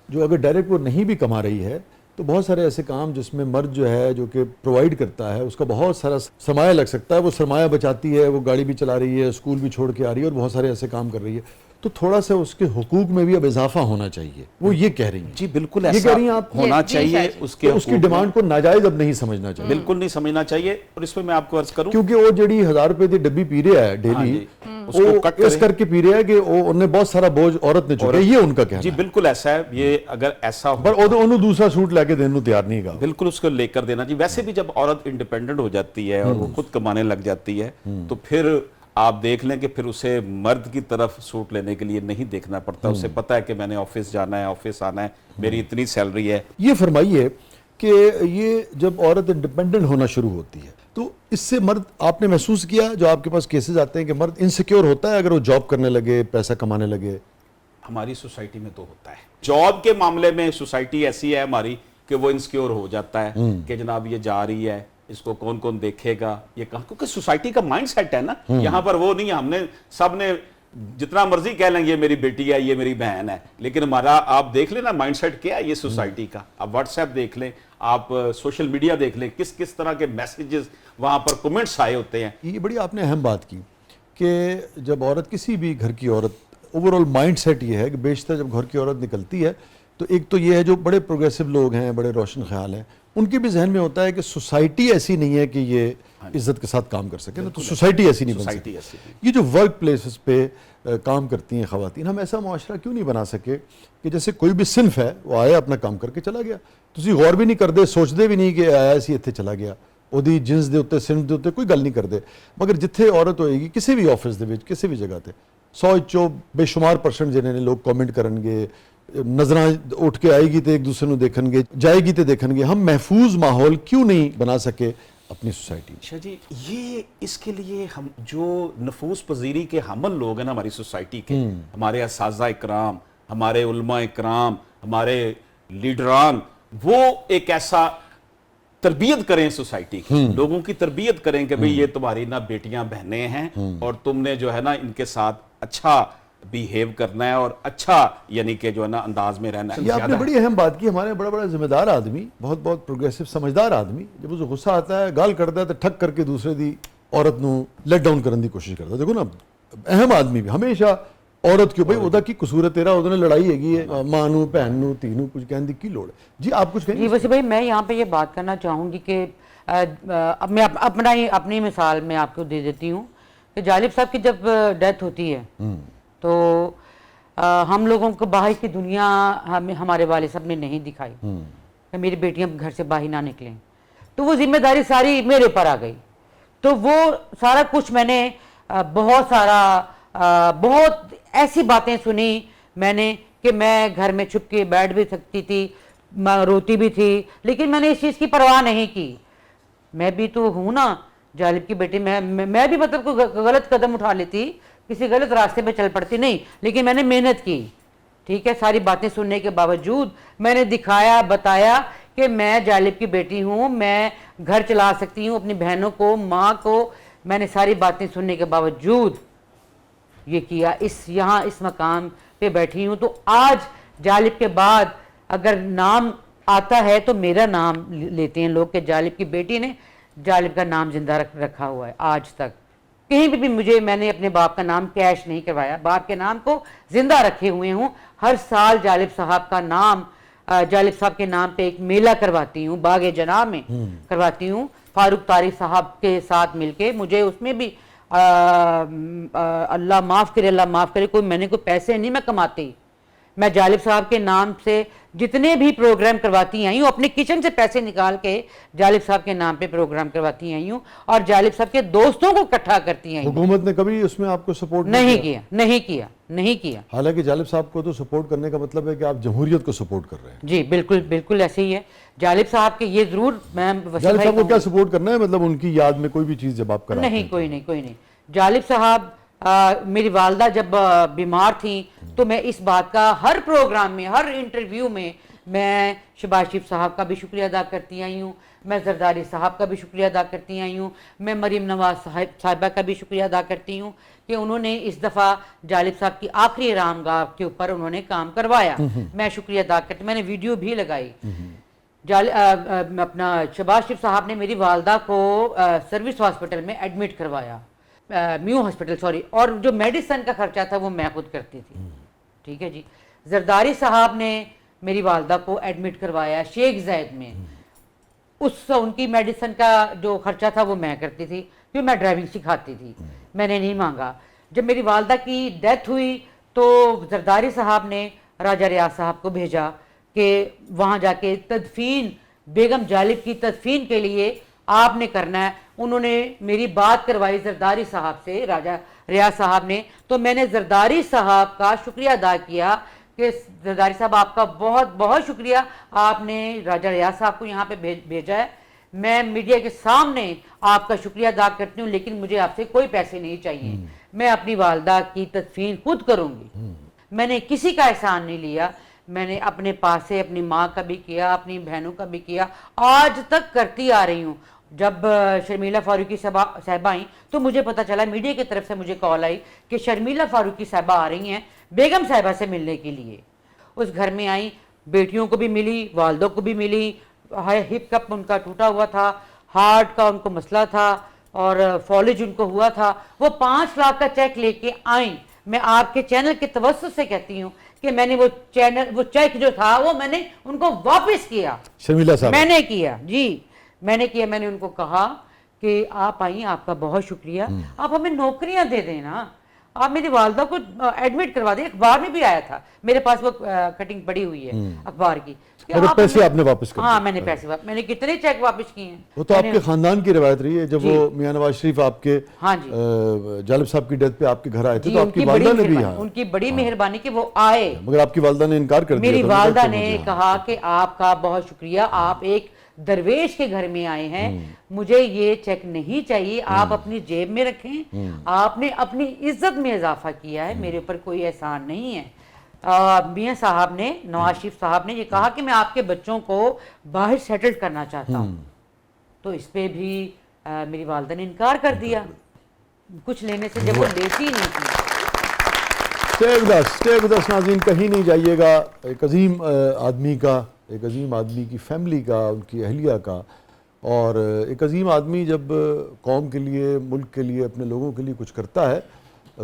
جو اگر ڈائریکٹ وہ نہیں بھی کما رہی ہے تو بہت سارے ایسے کام جس میں مرد جو ہے جو کہ پرووائڈ کرتا ہے اس کا بہت سارا سرمایہ لگ سکتا ہے, وہ سرمایہ بچاتی ہے, وہ گاڑی بھی چلا رہی ہے, اسکول بھی چھوڑ کے آ رہی ہے اور بہت سارے ایسے کام کر رہی ہے, تو تھوڑا سا اس کے حقوق میں بھی اب اضافہ ہونا چاہیے. وہ یہ کہہ رہی ہیں. جی بالکل یہ کہہ رہی ہیں آپ ہونا چاہیے, اس کی ڈیمانڈ کو ناجائز اب نہیں سمجھنا چاہیے, بالکل نہیں سمجھنا چاہیے. اور اس پہ میں آپ کو عرض کروں کیونکہ وہ جڑی 1000 روپے دی ڈبی پی رہا ہے ڈیلی, وہ اس کر کے پی رہا ہے کہ انہیں بہت سارا بوجھ عورت نے چکا, یہ ان کا کہنا ہے. جی بالکل ایسا ہے. یہ اگر ایسا ہو پر انہوں دوسرا سوٹ لے کے دینے تیار نہیں گا, بالکل اس کو لے کر دینا جی. ویسے بھی جب عورت انڈیپینڈنٹ ہو جاتی ہے اور وہ خود کمانے لگ جاتی ہے تو پھر آپ دیکھ لیں کہ پھر اسے مرد کی طرف سوٹ لینے کے لیے نہیں دیکھنا پڑتا. اسے پتا ہے کہ میں نے آفس جانا ہے, آفس آنا ہے, میری اتنی سیلری ہے. یہ فرمائیے کہ یہ جب عورت انڈیپینڈنٹ ہونا شروع ہوتی ہے تو اس سے مرد, آپ نے محسوس کیا جو آپ کے پاس کیسز آتے ہیں کہ مرد انسیکیور ہوتا ہے اگر وہ جاب کرنے لگے, پیسہ کمانے لگے؟ ہماری سوسائٹی میں تو ہوتا ہے. جاب کے معاملے میں سوسائٹی ایسی ہے ہماری کہ وہ انسیکیور ہو جاتا ہے کہ جناب یہ جا رہی ہے, اس کو کون کون دیکھے گا, یہ کہاں, کیونکہ سوسائٹی کا مائنڈ سیٹ ہے نا. یہاں پر وہ نہیں ہے, ہم نے سب نے جتنا مرضی کہہ لیں یہ میری بیٹی ہے, یہ میری بہن ہے, لیکن ہمارا آپ دیکھ لیں نا مائنڈ سیٹ کیا ہے یہ سوسائٹی کا. آپ واٹس ایپ دیکھ لیں, آپ سوشل میڈیا دیکھ لیں, کس کس طرح کے میسیجز وہاں پر کمنٹس آئے ہوتے ہیں. یہ بڑی آپ نے اہم بات کی کہ جب عورت, کسی بھی گھر کی عورت, اوور آل مائنڈ سیٹ یہ ہے کہ بیشتر جب گھر کی عورت نکلتی ہے تو ایک تو یہ ہے جو بڑے پروگریسو لوگ ہیں, بڑے روشن خیال ہیں, ان کے بھی ذہن میں ہوتا ہے کہ سوسائٹی ایسی نہیں ہے کہ یہ عزت کے ساتھ کام کر سکے نا, تو سوسائٹی ایسی نہیں بن سکتی. یہ جو ورک پلیسز پہ کام کرتی ہیں خواتین, ہم ایسا معاشرہ کیوں نہیں بنا سکے کہ جیسے کوئی بھی صنف ہے وہ آیا اپنا کام کر کے چلا گیا, تسی غور بھی نہیں کرتے, سوچتے بھی نہیں کہ آیا سی اتنے چلا گیا, ਉਹਦੀ جنس دے اتنے صنف دے اتنے کوئی گل نہیں کرتے. مگر جتھے عورت ہوئے گی کسی بھی آفس دے وچ, کسی بھی جگہ تے 100 بے شمار پرسنٹ جنہیں نے لوگ کامنٹ کرن گے, نظراں اٹھ کے آئے گی تو ایک دوسرے نو دیکھن گے, جائے گی تو دیکھن گے. ہم محفوظ ماحول کیوں نہیں بنا سکے اپنی سوسائٹی؟ شاہ جی یہ اس کے لیے ہم جو نفوذ پذیری کے حامل لوگ ہیں نا ہماری سوسائٹی کے, ہمارے اساتذہ اکرام, ہمارے علماء اکرام, ہمارے لیڈران, وہ ایک ایسا تربیت کریں سوسائٹی کی, لوگوں کی تربیت کریں کہ بھئی یہ تمہاری نا بیٹیاں بہنیں ہیں اور تم نے جو ہے نا ان کے ساتھ اچھا بیہیو کرنا ہے اور اچھا یعنی کہ جو ہے نا انداز میں رہنا ہے. یہ آپ نے بڑی اہم بات کی. ہمارے بڑا بڑا ذمہ دار آدمی, بہت بہت پروگریسو سمجھدار آدمی, جب اسے غصہ آتا ہے گال کرتا ہے تو ٹھک کر کے دوسرے دی عورت نو لیٹ ڈاؤن کرنے دی کوشش کرتا ہے. دیکھو نا, اہم آدمی بھی ہمیشہ عورت کیوں, بھائی وہ کی قصور ہے تیرا, وہ نے لڑائی ہے ماں نو, بہن نو, تی نو, کچھ کہنے دی کی لوڑ ہے. جی آپ کچھ کہیں؟ جی ویسے بھائی میں یہاں پہ یہ بات کرنا چاہوں گی کہ میں اپنی مثال میں آپ کو دے دیتی ہوں کہ جالب صاحب کی جب ڈیتھ ہوتی ہے تو ہم لوگوں کو باہر کی دنیا ہمارے والد صاحب نے نہیں دکھائی کہ میری بیٹیاں گھر سے باہر نہ نکلیں, تو وہ ذمہ داری ساری میرے پر آ گئی. تو وہ سارا کچھ میں نے بہت ایسی باتیں سنی میں نے کہ میں گھر میں چھپ کے بیٹھ بھی سکتی تھی, میں روتی بھی تھی, لیکن میں نے اس چیز کی پرواہ نہیں کی. میں بھی تو ہوں نا جالب کی بیٹی, میں بھی مطلب کوئی غلط قدم اٹھا لیتی, کسی غلط راستے پہ چل پڑتی نہیں, لیکن میں نے محنت کی. ٹھیک ہے, ساری باتیں سننے کے باوجود میں نے دکھایا, بتایا کہ میں جالب کی بیٹی ہوں, میں گھر چلا سکتی ہوں, اپنی بہنوں کو, ماں کو. میں نے ساری باتیں سننے کے باوجود یہ کیا, یہاں اس مقام پہ بیٹھی ہوں. تو آج جالب کے بعد اگر نام آتا ہے تو میرا نام لیتے ہیں لوگ کہ جالب کی بیٹی نے جالب کا نام زندہ رکھا ہوا ہے. آج تک کہیں بھی میں نے اپنے باپ کا نام کیش نہیں کروایا, باپ کے نام کو زندہ رکھے ہوئے ہوں. ہر سال جالب صاحب کا نام, جالب صاحب کے نام پہ ایک میلہ کرواتی ہوں, باغ جناب میں کرواتی ہوں, فاروق طارق صاحب کے ساتھ مل کے. مجھے اس میں بھی اللہ معاف کرے کوئی, میں نے کوئی پیسے نہیں میں کماتی, میں جالب صاحب کے نام سے جتنے بھی پروگرام کرواتی آئی ہوں, اپنے کچن سے پیسے نکال کے جالب صاحب کے نام پہ پروگرام کرواتی آئی ہوں اور جالب صاحب کے دوستوں کو اکٹھا کرتی آئی ہوں. حکومت نے کبھی اس میں آپ کو سپورٹ نہیں کیا. حالانکہ جالب صاحب کو تو سپورٹ کرنے کا مطلب ہے کہ آپ جمہوریت کو سپورٹ کر رہے ہیں. جی بالکل ایسے ہی ہے. جالب صاحب کے یہ ضرور, میں جالب صاحب کو کیا سپورٹ کرنا ہے, مطلب ان کی یاد میں کوئی بھی چیز جب آپ کراتے ہیں؟ نہیں, کوئی نہیں. جالب صاحب, میری والدہ جب بیمار تھیں تو میں اس بات کا ہر پروگرام میں, ہر انٹرویو میں میں شہباز شریف صاحب کا بھی شکریہ ادا کرتی آئی ہوں, میں زرداری صاحب کا بھی شکریہ ادا کرتی آئی ہوں, میں مریم نواز صاحبہ کا بھی شکریہ ادا کرتی ہوں کہ انہوں نے اس دفعہ جالب صاحب کی آخری آرام گاہ کے اوپر انہوں نے کام کروایا. میں شکریہ ادا کرتی, میں نے ویڈیو بھی لگائی. اپنا شہباز شریف صاحب نے میری والدہ کو سروس ہاسپٹل میں ایڈمٹ کروایا, میو ہاسپٹل سوری, اور جو میڈیسن کا خرچہ تھا وہ میں خود کرتی تھی. ٹھیک ہے جی. زرداری صاحب نے میری والدہ کو ایڈمٹ کروایا شیخ زید میں, ان کی میڈیسن کا جو خرچہ تھا وہ میں کرتی تھی کیونکہ میں ڈرائیونگ سکھاتی تھی, میں نے نہیں مانگا. جب میری والدہ کی ڈیتھ ہوئی تو زرداری صاحب نے راجہ ریاض صاحب کو بھیجا کہ وہاں جا کے تدفین, بیگم جالب کی تدفین کے لیے آپ نے کرنا ہے. انہوں نے میری بات کروائی زرداری صاحب سے, راجہ ریاض صاحب نے, تو میں نے زرداری صاحب کا شکریہ ادا کیا کہ زرداری صاحب آپ کا بہت بہت شکریہ, آپ نے راجہ ریاض صاحب کو یہاں پہ بھیجا ہے. میں میڈیا کے سامنے آپ کا شکریہ ادا کرتی ہوں, لیکن مجھے آپ سے کوئی پیسے نہیں چاہیے, میں اپنی والدہ کی تدفین خود کروں گی. میں نے کسی کا احسان نہیں لیا, میں نے اپنے پاس سے اپنی ماں کا بھی کیا, اپنی بہنوں کا بھی کیا, آج تک کرتی آ رہی ہوں. جب شرمیلا فاروقی صاحبہ آئیں تو مجھے پتہ چلا, میڈیا کی طرف سے مجھے کال آئی کہ شرمیلا فاروقی صاحبہ آ رہی ہیں بیگم صاحبہ سے ملنے کے لیے. اس گھر میں آئیں, بیٹیوں کو بھی ملی, والدوں کو بھی ملی. ہپ کپ ان کا ٹوٹا ہوا تھا, ہارٹ کا ان کو مسئلہ تھا اور فالج ان کو ہوا تھا. وہ 5 لاکھ کا چیک لے کے آئیں. میں آپ کے چینل کے توسط سے کہتی ہوں کہ میں نے وہ چیک جو تھا وہ میں نے ان کو واپس کیا. شرمیلا صاحب میں نے کیا جی, میں نے کیا. میں نے ان کو کہا کہ آپ آئیں, آپ کا بہت شکریہ, آپ ہمیں نوکریاں دے دیں نا, آپ میری والدہ کو ایڈمٹ کروا دیں. اخبار میں بھی آیا تھا, میرے پاس وہ کٹنگ پڑی ہوئی ہے اخبار کی. پیسے آپ نے واپس کر, ہاں میں نے پیسے میں نے کتنے چیک واپس کیے ہیں. وہ تو آپ کے خاندان کی روایت رہی ہے. جب وہ میاں نواز شریف آپ کے جالب صاحب کی ڈیتھ پہ آپ کے گھر آئے تھے تو آپ کی والدہ نے بھی, ان کی بڑی مہربانی کہ وہ آئے, مگر آپ کی والدہ نے انکار کر دیا. میری والدہ نے کہا کہ آپ کا بہت شکریہ, آپ ایک درویش کے گھر میں آئے ہیں, مجھے یہ چیک نہیں چاہیے, آپ اپنی جیب میں رکھیں, آپ نے اپنی عزت میں اضافہ کیا ہے, میرے اوپر کوئی احسان نہیں ہے. میاں صاحب نے, نواز شریف صاحب نے یہ کہا کہ میں آپ کے بچوں کو باہر سیٹل کرنا چاہتا ہوں, تو اس پہ بھی میری والدہ نے انکار کر دیا کچھ لینے سے, جب وہ لیتی نہیں تھی. اسٹے ود اس ناظرین, کہیں نہیں جائیے گا. ایک عظیم آدمی کا, ایک عظیم آدمی کی فیملی کا, ان کی اہلیہ کا, اور ایک عظیم آدمی جب قوم کے لیے, ملک کے لیے, اپنے لوگوں کے لیے کچھ کرتا ہے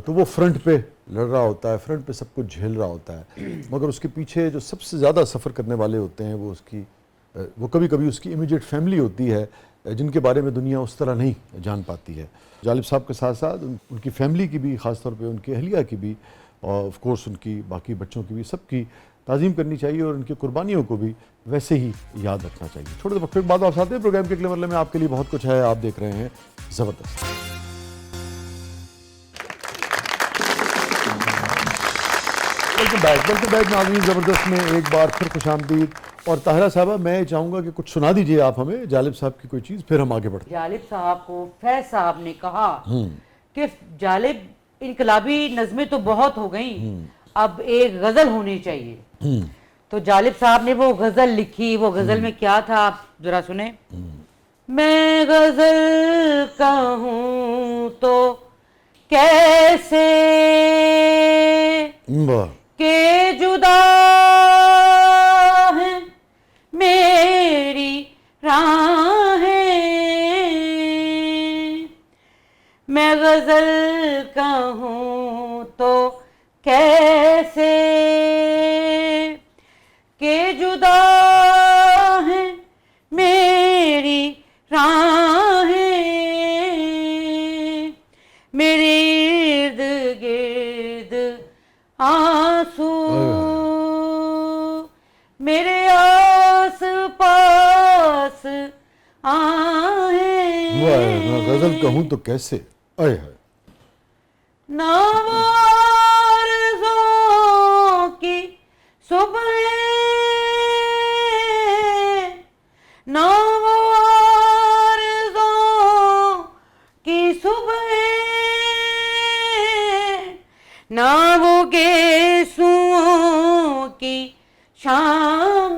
تو وہ فرنٹ پہ لڑ رہا ہوتا ہے, فرنٹ پہ سب کچھ جھیل رہا ہوتا ہے, مگر اس کے پیچھے جو سب سے زیادہ سفر کرنے والے ہوتے ہیں وہ کبھی کبھی اس کی امیجیٹ فیملی ہوتی ہے, جن کے بارے میں دنیا اس طرح نہیں جان پاتی ہے. جالب صاحب کے ساتھ ساتھ ان کی فیملی کی بھی, خاص طور پہ ان کی اہلیہ کی بھی, اور آف کورس ان کی باقی بچوں کی بھی, سب کی تعظیم کرنی چاہیے اور ان کی قربانیوں کو بھی ویسے ہی یاد رکھنا چاہیے. چھوٹے سے وقفے کے بعد آپ آتے ہیں. پروگرام کے اگلے مرحلے میں آپ کے لیے بہت کچھ ہے. آپ دیکھ رہے ہیں زبردست. ویلکم بیک ناظرین, زبردست میں ایک بار پھر خوش آمدید. اور طاہرہ صاحبہ, میں چاہوں گا کہ کچھ سنا دیجئے آپ ہمیں جالب صاحب کی کوئی چیز, پھر ہم آگے بڑھتے ہیں. جالب صاحب کو فیض صاحب نے کہا کہ جالب, انقلابی نظمیں تو بہت ہو گئیں, اب ایک غزل ہونی چاہیے. تو جالب صاحب نے وہ غزل لکھی. وہ غزل میں کیا تھا آپ ذرا سنیں. میں غزل کہوں تو کیسے کہ جدا ہے میری راہیں, میں غزل کہوں تو کیسے کہ جدا ہے میری راہیں, میرے ارد گرد آنسو, میرے آس پاس آہیں. میں غزل کہوں تو کیسے, آئے ہے نام آرزوں کی صبح, نام آرزوں کی صبح, نہ وہ گیسوں کی شام,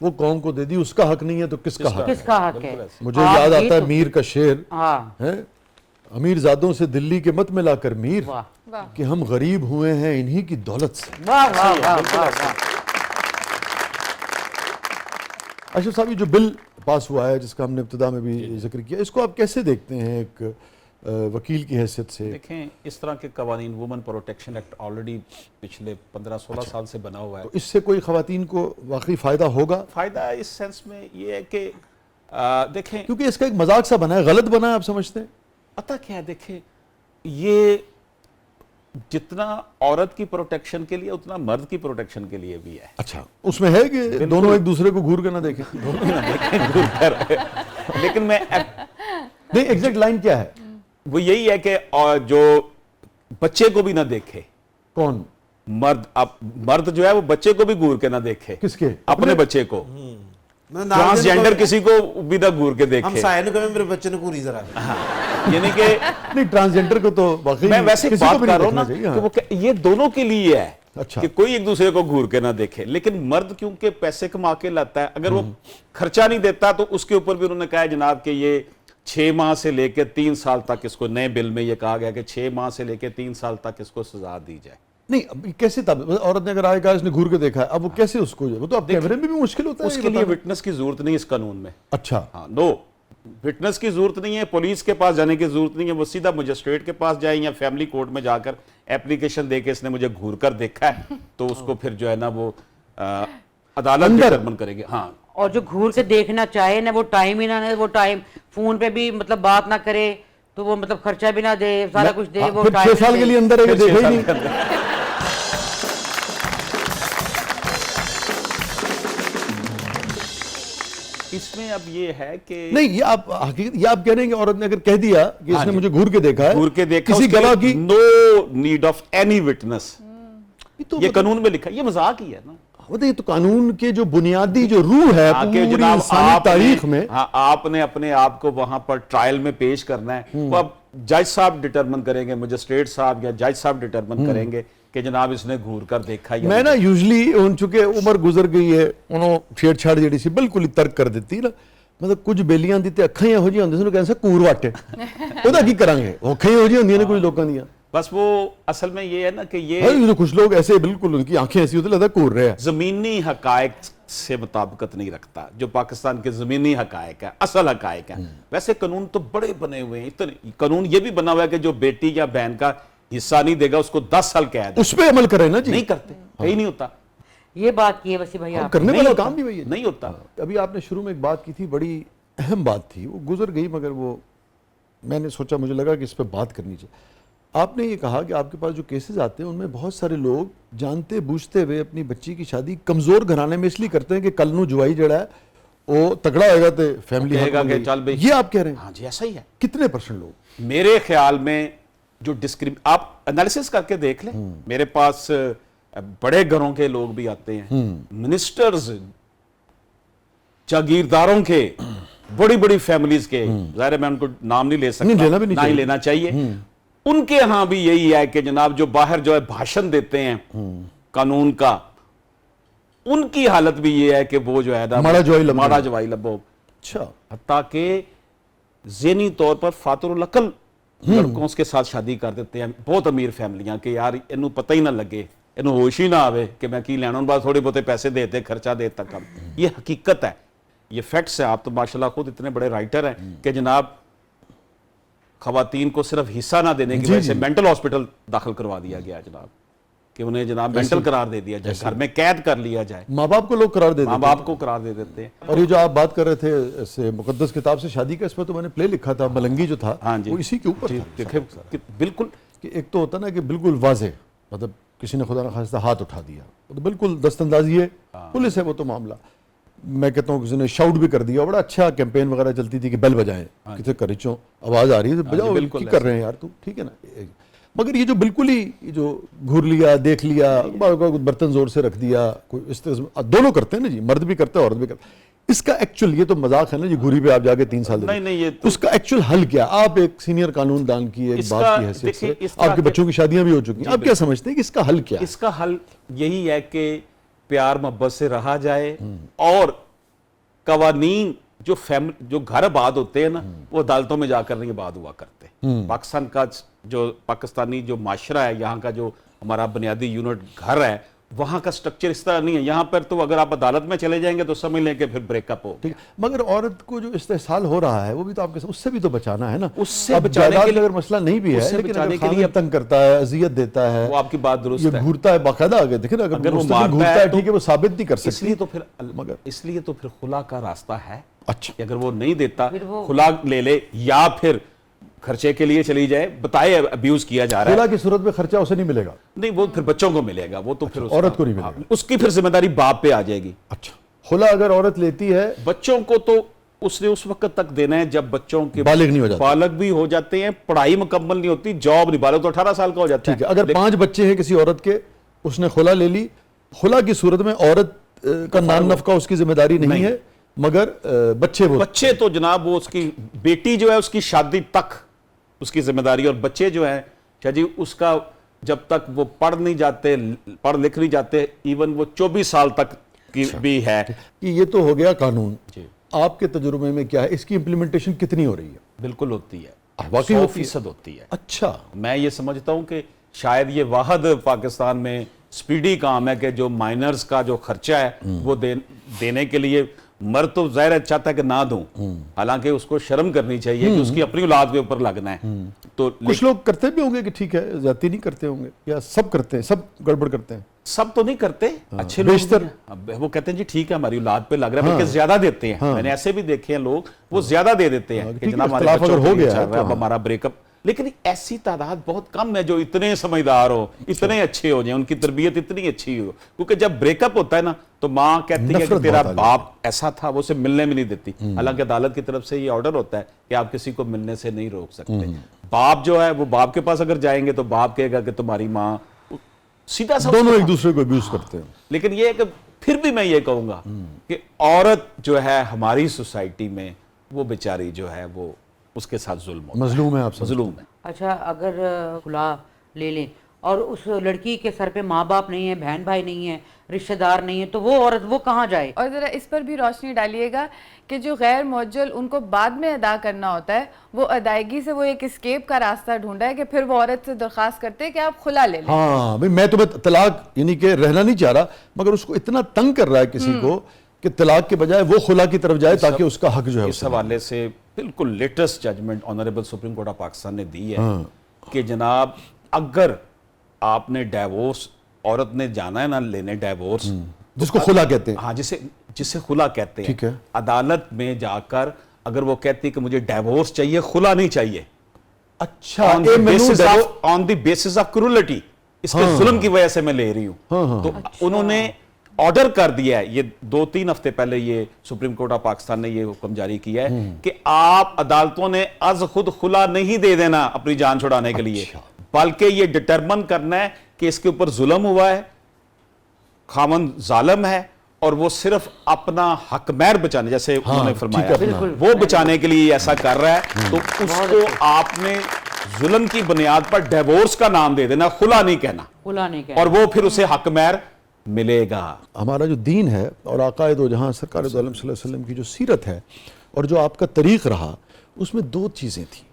وہ قوم کو دے دی, اس کا حق نہیں ہے تو کس کا حق ہے؟ کس کا حق ہے؟ مجھے یاد آتا ہے تو- میر کا شعر ہاں ہے, امیر زادوں سے دلی کے مت ملا کر میر, واہ کہ ہم غریب ہوئے ہیں انہی کی دولت سے. واہ واہ واہ واہ. اشرف صاحب, یہ جو بل پاس ہوا ہے جس کا ہم نے ابتدا میں بھی ذکر کیا, اس کو آپ کیسے دیکھتے ہیں ایک وکیل کی حیثیت سے؟ دیکھیں اس طرح کے قوانین, وومن پروٹیکشن ایکٹ آلریڈی پچھلے 15-16 سال سے بنا ہوا ہے. تو اس سے کوئی خواتین کو واقعی فائدہ ہوگا؟ فائدہ اس سینس میں یہ ہے کہ دیکھیں کیونکہ اس کا ایک مذاق سا بنا ہے, غلط بنا ہے, آپ سمجھتے ہیں؟ پتہ کیا ہے, دیکھیں یہ جتنا عورت کی پروٹیکشن کے لیے اتنا مرد کی پروٹیکشن کے لیے بھی ہے. اچھا, اس میں ہے کہ دونوں ایک دوسرے کو گھور کے نہ دیکھیں؟ لیکن میں نہیں, ایگزیکٹ لائن کیا ہے؟ وہ یہی ہے کہ جو بچے کو بھی نہ دیکھے. کون مرد جو ہے وہ بچے کو بھی گھور کے نہ دیکھے. کس کے؟ اپنے بچے کو. ٹرانسجینڈر کسی کو بھی نہ گھور کے دیکھے. ہم سائے نے کہا میرے بچے نے گھوری ذرا. یعنی کہ نہیں, ٹرانسجینڈر کو تو واقعی میں ویسے کسی بات کو بھی کر نہیں رہا ہوں دیکھنا نا چاہیے. کہ وہ یہ دونوں کے لیے ہے اچھا. کہ کوئی ایک دوسرے کو گھور کے نہ دیکھے. لیکن مرد کیونکہ پیسے کما کے لاتا ہے, اگر وہ خرچہ نہیں دیتا تو اس کے اوپر بھی انہوں نے کہا ہے جناب کہ یہ 6 ماہ سے لے کے 3 سال تک اس کو, نئے بل میں یہ کہا گیا کہ 6 ماہ سے لے کے 3 سال تک اس کو سزا دی جائے. نہیں, اب کیسے عورت نے اگر آئے کہا اس نے گھور کے دیکھا ہے, اب وہ کیسے اس کو, وہ تو اب کیمرے میں بھی مشکل ہوتا ہے اس کے لیے وٹنس کی ضرورت نہیں اس قانون میں. اچھا, ہاں, نو وٹنس کی ضرورت نہیں ہے, پولیس کے پاس جانے کی ضرورت نہیں ہے. وہ سیدھا مجسٹریٹ کے پاس جائیں یا فیملی کورٹ میں جا کر ایپلیکیشن دے کے اس نے مجھے گھور کر دیکھا ہے تو اس کو پھر جو ہے نا وہ عدالت ڈٹرمن کرے گی. ہاں, اور جو گھور کے دیکھنا چاہے نا, وہ ٹائم ہی نہ دے, وہ ٹائم فون پہ بھی مطلب بات نہ کرے, تو وہ مطلب خرچہ بھی نہ دے, سارا کچھ دے, وہ پھر 6 سال کے لیے اندر ہے کہ دیکھا ہی نہیں. اس میں اب یہ ہے کہ نہیں, یہ آپ حقیقت, یہ آپ کہہ رہے ہیں کہ عورت نے اگر کہہ دیا کہ اس نے مجھے گھور کے دیکھا ہے, گھور کے دیکھا, کسی گواہ کی, no need of any witness, یہ قانون میں لکھا. یہ مذاق ہی ہے نا. یہ تو قانون کے جو بنیادی جو روح ہے پوری انسانی تاریخ میں, آپ نے اپنے آپ کو وہاں پر ٹرائل میں پیش کرنا ہے. وہ اب جج صاحب ڈٹرمن کریں گے, مجسٹریٹ صاحب یا جج صاحب ڈٹرمن کریں گے کہ جناب اس نے گھور کر دیکھا. میں نا یوزلی ان چونکہ عمر گزر گئی ہے, انہوں چھیڑ چھاڑ جیڑی سی بالکل ہی ترک کر دیتی نا. مطلب کچھ بیلیاں دی تے اکھاں ہو جی ہوندے سن, کہندے کور واٹے اودا کی کران گے, اکھاں ہو جی ہوندیاں نے کچھ لوکاں دیاں. بس وہ اصل میں یہ ہے نا کہ یہ کچھ لوگ ایسے بالکل ان کی آنکھیں ایسی ہوتی لگتا کور رہے ہیں. زمینی حقائق سے مطابقت نہیں رکھتا جو پاکستان کے زمینی حقائق ہے, اصل حقائق ہیں. ویسے قانون تو بڑے بنے ہوئے ہیں, اتنے قانون یہ بھی بنا ہوا ہے کہ جو بیٹی یا بہن کا حصہ نہیں دے گا اس کو 10 سال قید. اس پہ عمل کریں نا جی. نہیں کرتے, کہیں نہیں ہوتا. یہ بات کی ہے وسیع بھائی, آپ کرنے والا کام بھی وہی ہے. نہیں ہوتا. ابھی آپ نے شروع میں ایک بات کی تھی, بڑی اہم بات تھی, وہ گزر گئی, مگر وہ میں نے سوچا, مجھے لگا کہ اس پہ بات کرنی چاہیے. آپ نے یہ کہا کہ آپ کے پاس جو کیسز آتے ہیں ان میں بہت سارے لوگ جانتے بوجھتے ہوئے اپنی بچی کی شادی کمزور گھرانے میں اس لیے کرتے ہیں کہ کل نو جوائی جڑا ہے وہ تگڑا ہوئے گا تو فیملی کہے گا کہ چل بھائی, یہ آپ کہہ رہے ہیں. ہاں جی ایسا ہی ہے. کتنے پرسنٹ لوگ؟ میرے خیال میں جو آپ انالیسس کر کے دیکھ لیں, میرے پاس بڑے گھروں کے لوگ بھی آتے ہیں, منسٹرز, جاگیرداروں کے, بڑی بڑی فیملیز کے, ظاہر میں ان کو نام نہیں لے سکتا, نہ ہی لینا چاہیے. ان کے ہاں بھی یہی ہے کہ جناب جو باہر جو ہے بھاشن دیتے ہیں قانون کا, ان کی حالت بھی یہ ہے کہ وہ جو ہے ماڑا جوائی لبو. اچھا, حتیٰ کہ ذہنی طور پر فاتر العقل لڑکوں اس کے ساتھ شادی کر دیتے ہیں بہت امیر فیملیاں کہ یار انہوں پتہ ہی نہ لگے, انہوں ہوش ہی نہ آوے کہ میں کی لینا, ان بعد تھوڑے بہتے پیسے دیتے, خرچہ دیتا کم. یہ حقیقت ہے, یہ فیکٹس ہے. آپ تو ماشاءاللہ خود اتنے بڑے رائٹر ہیں کہ جناب خواتین کو صرف حصہ نہ دینے کی وجہ سے مینٹل ہاسپٹل داخل کروا دیا گیا جناب, کہ انہیں جناب مینٹل قرار دے دیا جائے, گھر میں قید کر لیا جائے. ماں باپ کو لوگ قرار دے دیتے ہیں, ماں باپ کو قرار دے دیتے ہیں. اور یہ جو آپ بات کر رہے تھے اس مقدس کتاب سے شادی کا, اس میں تو میں نے پلے لکھا تھا, ملنگی جو تھا وہ اسی کے اوپر تھا. بالکل, کہ ایک تو ہوتا نا کہ بالکل واضح, مطلب کسی نے خدا نہ خواستہ ہاتھ اٹھا دیا, بالکل دست اندازی ہے, پولیس ہے وہ تو معاملہ. میں کہتا ہوں کسی نے شاؤٹ بھی کر دیا, بڑا اچھا کیمپین وغیرہ چلتی تھی کہ بیل بجائیں, کسی کریچوں آواز آ رہی ہے بجاؤ, کی کر رہے ہیں یار تو, ٹھیک ہے نا. مگر یہ جو بالکل ہی جو گھور لیا, دیکھ لیا, برتن زور سے رکھ دیا, کوئی اس طرح دونوں کرتے ہیں نا جی, مرد بھی کرتے ہیں عورت بھی کرتے ہیں. اس کا ایکچوئل, یہ تو مذاق ہے نا جی, گھوری پہ آپ جا کے 3 سال دیں, اس کا ایکچوئل حل کیا؟ آپ ایک سینئر قانون دان کی ایک بات کی حیثیت سے, آپ کے بچوں کی شادیاں بھی ہو چکی ہیں, آپ کیا سمجھتے ہیں کہ اس کا حل کیا ہے؟ اس کا حل یہی ہے کہ پیار محبت سے رہا جائے, اور قوانین جو گھر آباد ہوتے ہیں نا وہ عدالتوں میں جا کر نہیں آباد ہوا کرتے. پاکستان کا جو پاکستانی جو معاشرہ ہے, یہاں کا جو ہمارا بنیادی یونٹ گھر ہے, وہاں کا سٹرکچر اس طرح نہیں ہے. یہاں پر تو اگر آپ عدالت میں چلے جائیں گے تو سمجھ لیں کہ پھر بریک اپ ہو. ٹھیک ہے, مگر عورت کو جو استحصال ہو رہا ہے وہ بھی تو آپ کے اس سے بھی تو بچانا ہے نا. اس سے اب بچانے جائیداد کے لیے اگر مسئلہ نہیں بھی ہے, لیکن اگر کے لیے خاوند تنگ کرتا ہے, اذیت دیتا ہے, وہ آپ کی بات درست یہ ہے, گھورتا ہے باقاعدہ, آگے دیکھیں نا اگر وہ گھورتا ہے ٹھیک ہے وہ ثابت نہیں کر اس سکتی. لیے تو پھر خلا کا راستہ ہے. اچھا, کہ اگر وہ نہیں دیتا خلا لے لے, یا پھر خرچے کے لیے چلی جائے, بتائے ابیوز کیا جا رہا ہے. خلا کی صورت میں خرچہ اسے نہیں ملے گا, نہیں وہ پھر بچوں کو ملے گا, وہ تو پھر عورت کو نہیں ملے گا, اس کی پھر ذمہ داری باپ پہ آ جائے گی. اچھا, خلا اگر عورت لیتی ہے, بچوں کو تو اس نے اس وقت تک دینا ہے جب بچوں کے بالغ نہیں ہو جاتے, بالغ بھی ہو جاتے ہیں, پڑھائی مکمل نہیں ہوتی, جاب نہیں, بالغ تو 18 سال کا ہو جاتا ہے. ٹھیک ہے, اگر 5 بچے ہیں کسی عورت کے, اس نے خلا لے لی, خلا کی صورت میں عورت کا نان نفقہ اس کی ذمہ داری نہیں ہے, مگر بچے تو جناب وہ اس کی بیٹی جو ہے اس کی شادی تک اس کی ذمہ داری, اور بچے جو ہیں شاہ جی اس کا جب تک وہ پڑھ لکھ نہیں جاتے, ایون وہ 24 سال تک کی بھی ہے. یہ تو ہو گیا قانون. آپ کے تجربے میں کیا ہے, اس کی امپلیمنٹیشن کتنی ہو رہی ہے؟ بالکل ہوتی ہے, واقعی 100% ہوتی ہے. اچھا, میں یہ سمجھتا ہوں کہ شاید یہ واحد پاکستان میں سپیڈی کام ہے کہ جو مائنرز کا جو خرچہ ہے وہ دینے کے لیے مرد تو ظاہر چاہتا ہے کہ نہ دوں, حالانکہ اس کو شرم کرنی چاہیے کہ اس کی اپنی اولاد کے اوپر لگنا ہے. تو کچھ لوگ کرتے بھی ہوں گے کہ ٹھیک ہے زیادتی نہیں کرتے ہوں گے, یا سب کرتے ہیں, سب گڑبڑ کرتے ہیں؟ سب تو نہیں کرتے, اچھے لوگ وہ کہتے ہیں جی ٹھیک ہے ہماری اولاد پہ لگ رہا ہے, بلکہ زیادہ دیتے ہیں. میں نے ایسے بھی دیکھے ہیں لوگ وہ زیادہ دے دیتے ہیں کہ جناب ہمارے بچوں ہو گیا ہے, اب ہمارا بریک اپ. لیکن ایسی تعداد بہت کم ہے جو اتنے سمجھدار ہو, اتنے اچھے ہو جائیں, ان کی تربیت اتنی اچھی ہو, کیونکہ جب بریک اپ ہوتا ہے نا تو ماں کہتی ہے کہ تیرا باپ ایسا تھا, وہ اسے ملنے میں نہیں دیتی. حالانکہ عدالت کی طرف سے یہ آرڈر ہوتا ہے کہ آپ کسی کو ملنے سے نہیں روک سکتے. باپ جو ہے وہ باپ کے پاس اگر جائیں گے تو باپ کہے گا کہ تمہاری ماں, سیدھا سا دونوں ایک دوسرے کو ابیوز کرتے ہیں. لیکن یہ کہ پھر بھی میں یہ کہوں گا کہ عورت جو ہے ہماری سوسائٹی میں وہ بیچاری جو ہے وہ اس کے ساتھ مظلوم ہے, آپ مظلوم ہے. اچھا, اگر خلا لے لیں اور اس لڑکی کے سر پہ ماں باپ نہیں ہے, بہن بھائی نہیں ہے, رشتہ دار نہیں ہے, تو وہ عورت وہ کہاں جائے؟ اور ذرا اس پر بھی روشنی ڈالیے گا کہ جو غیر معجل ان کو بعد میں ادا کرنا ہوتا ہے, وہ ادائیگی سے وہ ایک اسکیپ کا راستہ ڈھونڈا ہے کہ پھر وہ عورت سے درخواست کرتے ہیں کہ آپ خلا لے لیں. ہاں بھئی, میں تمہیں طلاق یعنی کہ رہنا نہیں چاہ رہا, مگر اس کو اتنا تنگ کر رہا ہے کسی کو کہ طلاق کے بجائے وہ خلا کی طرف جائے تاکہ اس کا حق جو ہے. اس حوالے سے بالکل latest judgment honourable supreme court of Pakistan نے دی ہے کہ جناب اگر آپ نے ڈیورس, عورت نے جانا ہے نا لینے ڈیورس, جس کو خلا کہتے ہیں, ہاں جسے خلا کہتے ہیں, عدالت میں جا کر اگر وہ کہتی کہ مجھے ڈیورس چاہیے, خلا نہیں چاہیے, اچھا آن دی بیسس آف کرولٹی, اس کے ظلم کی وجہ سے میں لے رہی ہوں, تو انہوں نے آرڈر کر دیا ہے. یہ 2-3 ہفتے پہلے یہ سپریم کورٹ آف پاکستان نے یہ حکم جاری کیا ہے کہ آپ عدالتوں نے از خود خلا نہیں دے دینا اپنی جان چھڑانے کے لیے, بلکہ یہ ڈٹرمن کرنا ہے کہ اس کے اوپر ظلم ہوا ہے, خاوند ظالم ہے, اور وہ صرف اپنا حق مہر بچانے, جیسے انہوں نے فرمایا وہ بچانے کے لیے ایسا کر رہا ہے, تو اس کو آپ نے ظلم کی بنیاد پر ڈیورس کا نام دے دینا, خلا نہیں کہنا, اور وہ پھر اسے حق مہر ملے گا. ہمارا جو دین ہے اور آقائے دو جہاں سرکار دو عالم صلی اللہ علیہ وسلم کی جو سیرت ہے اور جو آپ کا طریق رہا, اس میں 2 چیزیں تھیں.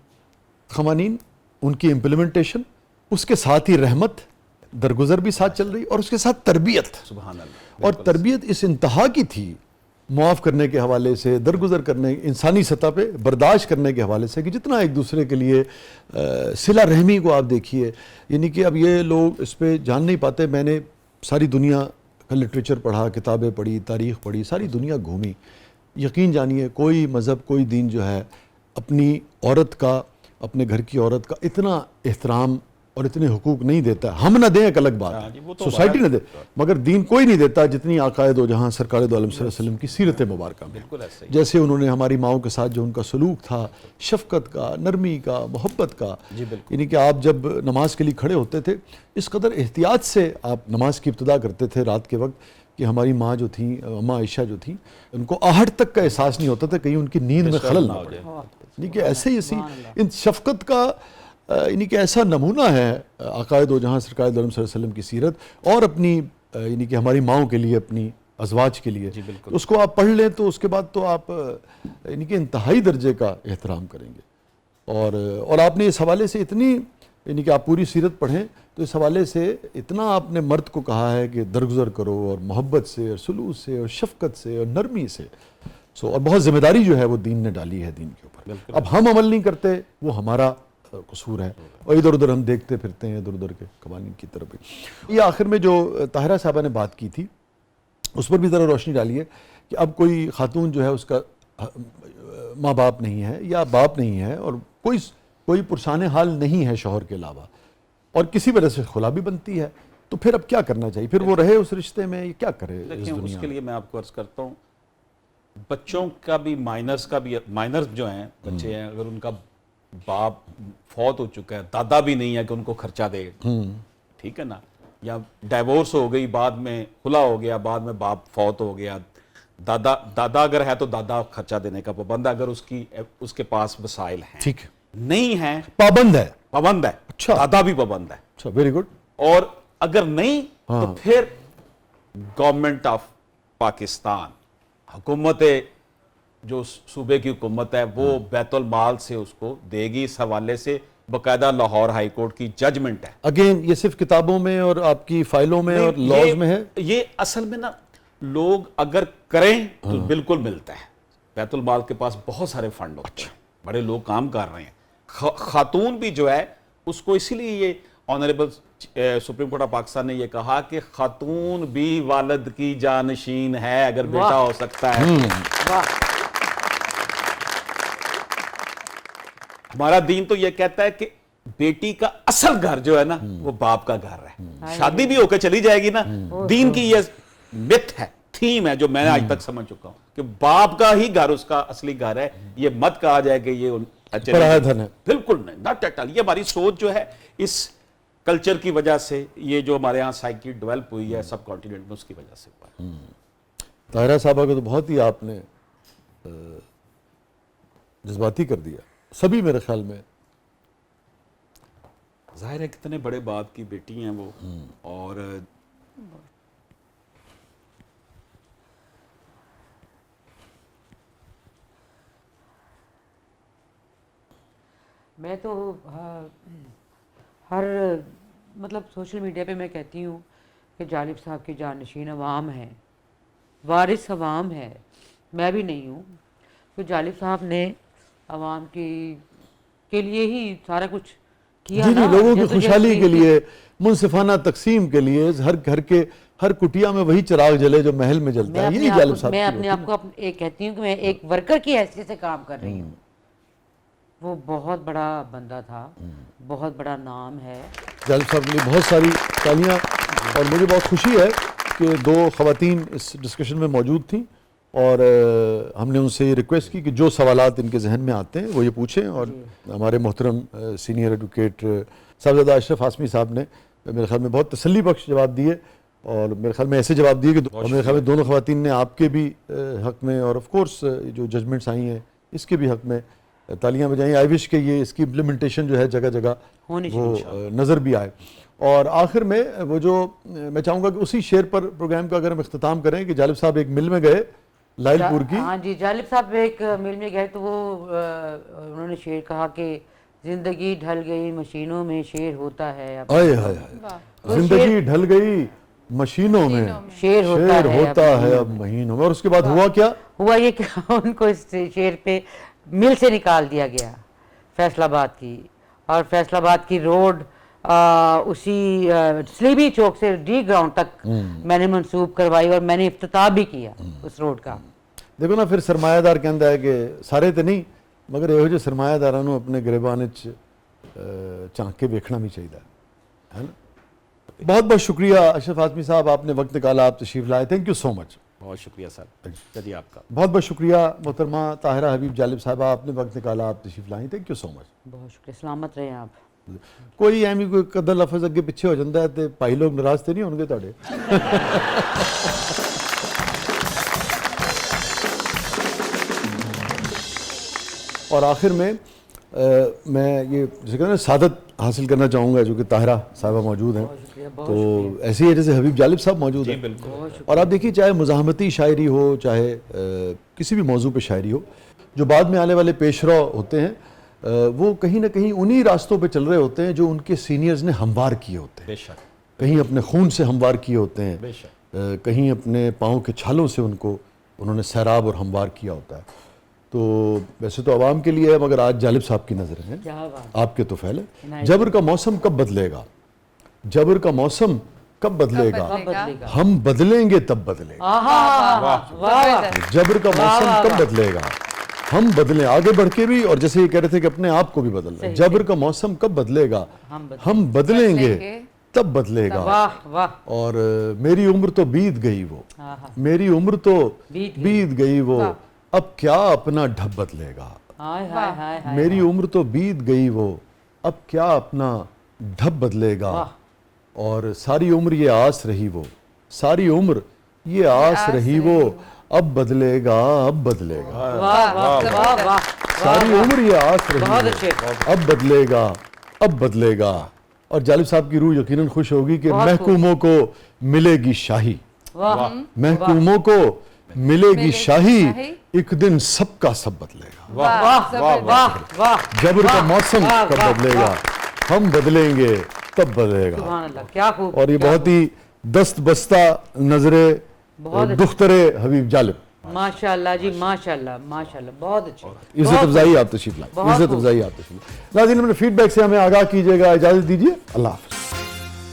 قوانین, ان کی امپلیمنٹیشن, اس کے ساتھ ہی رحمت, درگزر بھی ساتھ چل رہی, اور اس کے ساتھ تربیت. سبحان اللہ. اور تربیت اس انتہا کی تھی معاف کرنے کے حوالے سے, درگزر کرنے, انسانی سطح پہ برداشت کرنے کے حوالے سے, کہ جتنا ایک دوسرے کے لیے صلہ رحمی کو آپ دیکھیے. یعنی کہ اب یہ لوگ اس پہ جان نہیں پاتے. میں نے ساری دنیا کا لٹریچر پڑھا, کتابیں پڑھی, تاریخ پڑھی, ساری دنیا گھومی. یقین جانیے کوئی مذہب, کوئی دین جو ہے اپنی عورت کا, اپنے گھر کی عورت کا اتنا احترام اور اتنے حقوق نہیں دیتا. ہم نہ دیں ایک الگ بات, سوسائٹی نہ دے, مگر دین کوئی نہیں دیتا جتنی آقائے دو جہاں سرکار دو عالم صلی اللہ علیہ وسلم کی سیرت مبارکہ میں. جیسے انہوں نے ہماری ماؤں کے ساتھ جو ان کا سلوک تھا, شفقت کا, نرمی کا, محبت کا, یعنی کہ آپ جب نماز کے لیے کھڑے ہوتے تھے اس قدر احتیاط سے آپ نماز کی ابتدا کرتے تھے رات کے وقت کہ ہماری ماں جو تھیں, اماں عائشہ جو تھیں, ان کو آہٹ تک کا احساس نہیں ہوتا تھا کہیں ان کی نیند میں خلل نہ ہو جائے. یعنی کہ ایسے ہی اسی ان شفقت کا یعنی کہ ایسا نمونہ ہے آقائے دو جہاں سرکار دو عالم صلی اللہ علیہ وسلم کی سیرت, اور اپنی یعنی کہ ہماری ماؤں کے لیے اپنی ازواج کے لیے, اس کو آپ پڑھ لیں تو اس کے بعد تو آپ یعنی کہ انتہائی درجے کا احترام کریں گے. اور آپ نے اس حوالے سے اتنی یعنی کہ آپ پوری سیرت پڑھیں تو اس حوالے سے اتنا آپ نے مرد کو کہا ہے کہ درگزر کرو اور محبت سے اور سلوک سے اور شفقت سے اور نرمی سے. اور بہت ذمہ داری جو ہے وہ دین نے ڈالی ہے دین کے اوپر. اب ہم عمل نہیں کرتے وہ ہمارا قصور ہے, اور ادھر ادھر ہم دیکھتے پھرتے ہیں ادھر ادھر کے قوانین کی طرف. یہ آخر میں جو طاہرہ صاحبہ نے بات کی تھی اس پر بھی ذرا روشنی ڈالی ہے کہ اب کوئی خاتون جو ہے اس کا ماں باپ نہیں ہے یا باپ نہیں ہے اور کوئی پرسان حال نہیں ہے شوہر کے علاوہ, اور کسی وجہ سے خلا بھی بنتی ہے, تو پھر اب کیا کرنا چاہیے؟ پھر وہ رہے اس رشتے میں, یہ کیا کرے اس دنیا میں؟ اس کے لیے میں آپ کو عرض کرتا ہوں, بچوں کا بھی مائنرز جو ہیں بچے ہیں, اگر ان کا باپ فوت ہو چکا ہے, دادا بھی نہیں ہے کہ ان کو خرچہ دے, ٹھیک ہے نا, یا ڈائیورس ہو گئی, بعد میں خلا ہو گیا, بعد میں باپ فوت ہو گیا, دادا اگر ہے تو دادا خرچہ دینے کا پابند ہے اگر اس کے پاس وسائل ہیں. ٹھیک ہے, نہیں ہے پابند ہے. اچھا, دادا بھی پابند ہے. اچھا, ویری گڈ. اور اگر نہیں تو پھر گورنمنٹ آف پاکستان, حکومت جو صوبے کی حکومت ہے وہ بیت المال سے اس کو دے گی. اس حوالے سے باقاعدہ لاہور ہائی کورٹ کی ججمنٹ ہے. اگین یہ صرف کتابوں میں اور آپ کی فائلوں میں اور لاز میں ہے. یہ اصل میں نا لوگ اگر کریں تو بالکل ملتا ہے. بیت المال کے پاس بہت سارے فنڈ ہوتے ہیں, بڑے لوگ کام کر رہے ہیں. خاتون بھی جو ہے اس کو اسی لیے یہ honourable supreme court of Pakistan نے یہ کہا کہ خاتون بھی والد کی جانشین ہے اگر بیٹا ہو سکتا ہے. ہمارا دین تو یہ کہتا ہے کہ بیٹی کا اصل گھر جو ہے نا وہ باپ کا گھر ہے. شادی بھی ہو کے چلی جائے گی نا, دین کی یہ مت ہے, تھیم ہے جو میں آج تک سمجھ چکا ہوں کہ باپ کا ہی گھر اس کا اصلی گھر ہے. یہ مت کہا جائے کہ یہ پرایا دھن ہے, بالکل نہیں, ناٹ ایٹ آل. یہ ہماری سوچ جو ہے اس کلچر کی وجہ سے, یہ جو ہمارے ہاں سائیکی ڈیولپ ہوئی ہے سب کانٹیننٹ میں, اس کی وجہ سے. طاہرہ صاحبہ کو تو بہت ہی آپ نے جذباتی کر دیا, سبھی میرے خیال میں. ظاہر ہے کتنے بڑے باپ کی بیٹی ہیں وہ, اور میں تو ہر مطلب سوشل میڈیا پہ میں کہتی ہوں کہ جالب صاحب کی جانشین عوام ہے, وارث عوام ہے, میں بھی نہیں ہوں. تو جالب صاحب نے عوام کے لیے ہی سارا کچھ کیا نا, لوگوں کی خوشحالی کے لیے, منصفانہ تقسیم کے لیے, ہر گھر کے ہر کٹیا میں وہی چراغ جلے جو محل میں جلتا ہے. یہی جالب صاحب. میں اپنے آپ کو کہتی ہوں کہ میں ایک ورکر کی حیثیت سے کام کر رہی ہوں. وہ بہت بڑا بندہ تھا, بہت بڑا نام ہے. جالب صاحب کے لیے بہت ساری تالیاں, اور مجھے بہت خوشی ہے کہ 2 خواتین اس ڈسکشن میں موجود تھیں, اور ہم نے ان سے یہ ریکویسٹ کی کہ جو سوالات ان کے ذہن میں آتے ہیں وہ یہ پوچھیں. اور ہمارے محترم سینئر ایڈوکیٹ صاحبزادہ اشرف ہاشمی صاحب نے میرے خیال میں بہت تسلی بخش جواب دیے, اور میرے خیال میں ایسے جواب دیے کہ میرے خیال میں دونوں خواتین نے آپ کے بھی حق میں, اور آف کورس جو ججمنٹس آئی ہیں اس کے بھی حق میں تالیاں بجائیں. آئی وش کہ یہ اس کی امپلیمنٹیشن جو ہے جگہ جگہ وہ نظر بھی آئے. اور آخر میں وہ جو میں چاہوں گا کہ اسی شعر پر پروگرام کا اگر ہم اختتام کریں کہ جالب صاحب ایک مل میں گئے لائل پور کی. ہاں جی, جالب صاحب ایک مل میں گئے تو وہ انہوں نے شعر کہا کہ زندگی ڈھل گئی مشینوں میں شعر ہوتا ہے. زندگی ڈھل گئی مشینوں میں شعر ہوتا ہے اب مہینوں میں. اور اس کے بعد ہوا کیا؟ ہوا یہ کہ ان کو اس شعر پہ مل سے نکال دیا گیا فیصل آباد کی, اور فیصل آباد کی روڈ اسی سلیبی چوک سے ڈی گراؤنڈ تک میں نے منسوب کروائی, اور میں نے افتتاح بھی کیا اس روڈ کا. دیکھو نا, پھر سرمایہ دار کہندا ہے کہ سارے تو نہیں مگر یہو جو سرمایہ داراں نوں اپنے گریبان وچ جھانک کے ویکھنا بھی چاہیے ہے نا. بہت بہت شکریہ اشرف ہاشمی صاحب, آپ نے وقت نکالا, آپ تشریف لائے, تھینک یو سو مچ. بہت شکریہ سر, چلیے آپ کا بہت بہت شکریہ. محترمہ طاہرہ حبیب جالب صاحبہ, آپ نے وقت نکالا, آپ تشریف لائیں, تھینک یو سو مچ. بہت شکریہ, سلامت رہیں آپ. کوئی ایویں کوئی قدر لفظ اگے پیچھے ہو جاتا ہے تو بھائی لوگ ناراض تو نہیں ہون گے تواڈے. اور آخر میں میں یہ جیسے کہ نا سعادت حاصل کرنا چاہوں گا جو کہ طاہرہ صاحبہ موجود ہیں, تو ایسے ہی جیسے حبیب جالب صاحب موجود ہیں. اور آپ دیکھیے چاہے مزاحمتی شاعری ہو, چاہے کسی بھی موضوع پہ شاعری ہو, جو بعد میں آنے والے پیشرو ہوتے ہیں وہ کہیں نہ کہیں انہی راستوں پہ چل رہے ہوتے ہیں جو ان کے سینئرز نے ہموار کیے ہوتے ہیں. کہیں اپنے خون سے ہموار کیے ہوتے ہیں, کہیں اپنے پاؤں کے چھالوں سے انہوں نے سیراب اور ہموار کیا ہوتا ہے. تو ویسے تو عوام کے لیے ہے, مگر آج جالب صاحب کی نظر ہے, آپ کے تو فعل ہے. جبر کا موسم کب بدلے گا, جبر کا موسم کب بدلے گا, ہم بدلیں گے تب بدلے گا. جبر کا موسم کب بدلے گا, ہم بدلیں, آگے بڑھ کے بھی, اور جیسے یہ کہہ رہے تھے کہ اپنے آپ کو بھی بدل رہے. جبر کا موسم کب بدلے گا, ہم بدلیں گے تب بدلے گا. اور میری عمر تو بیت گئی وہ, میری عمر تو بیت گئی وہ, اب کیا اپنا ڈھب بدلے گا. میری عمر تو بیت گئی وہ, اب کیا اپنا ڈھب بدلے گا. اور ساری عمر یہ آس رہی وہ, ساری عمر یہ آس رہی وہ, اب بدلے گا, اب بدلے گا. ساری عمر یہ آس رہی وہ, اب بدلے گا, اب بدلے گا. اور جالب صاحب کی روح یقیناً خوش ہوگی کہ محکوموں کو ملے گی شاہی, محکوموں کو ملے گی شاہی, ایک دن سب کا سب بدلے گا. جبر کا موسم کب بدلے گا, ہم بدلیں گے تب بدلے گا. اور یہ بہت ہی دست بستہ نظرے دختر حبیب جالب. ماشاءاللہ جی, ماشاءاللہ ماشاءاللہ, بہت اچھا. عزت افزائی آپ تشریف لائیں, عزت افزائی آپ تشریف لائیں. ناظرین اپنے فیڈ بیک سے ہمیں آگاہ کیجیے گا, اجازت دیجیے, اللہ حافظ.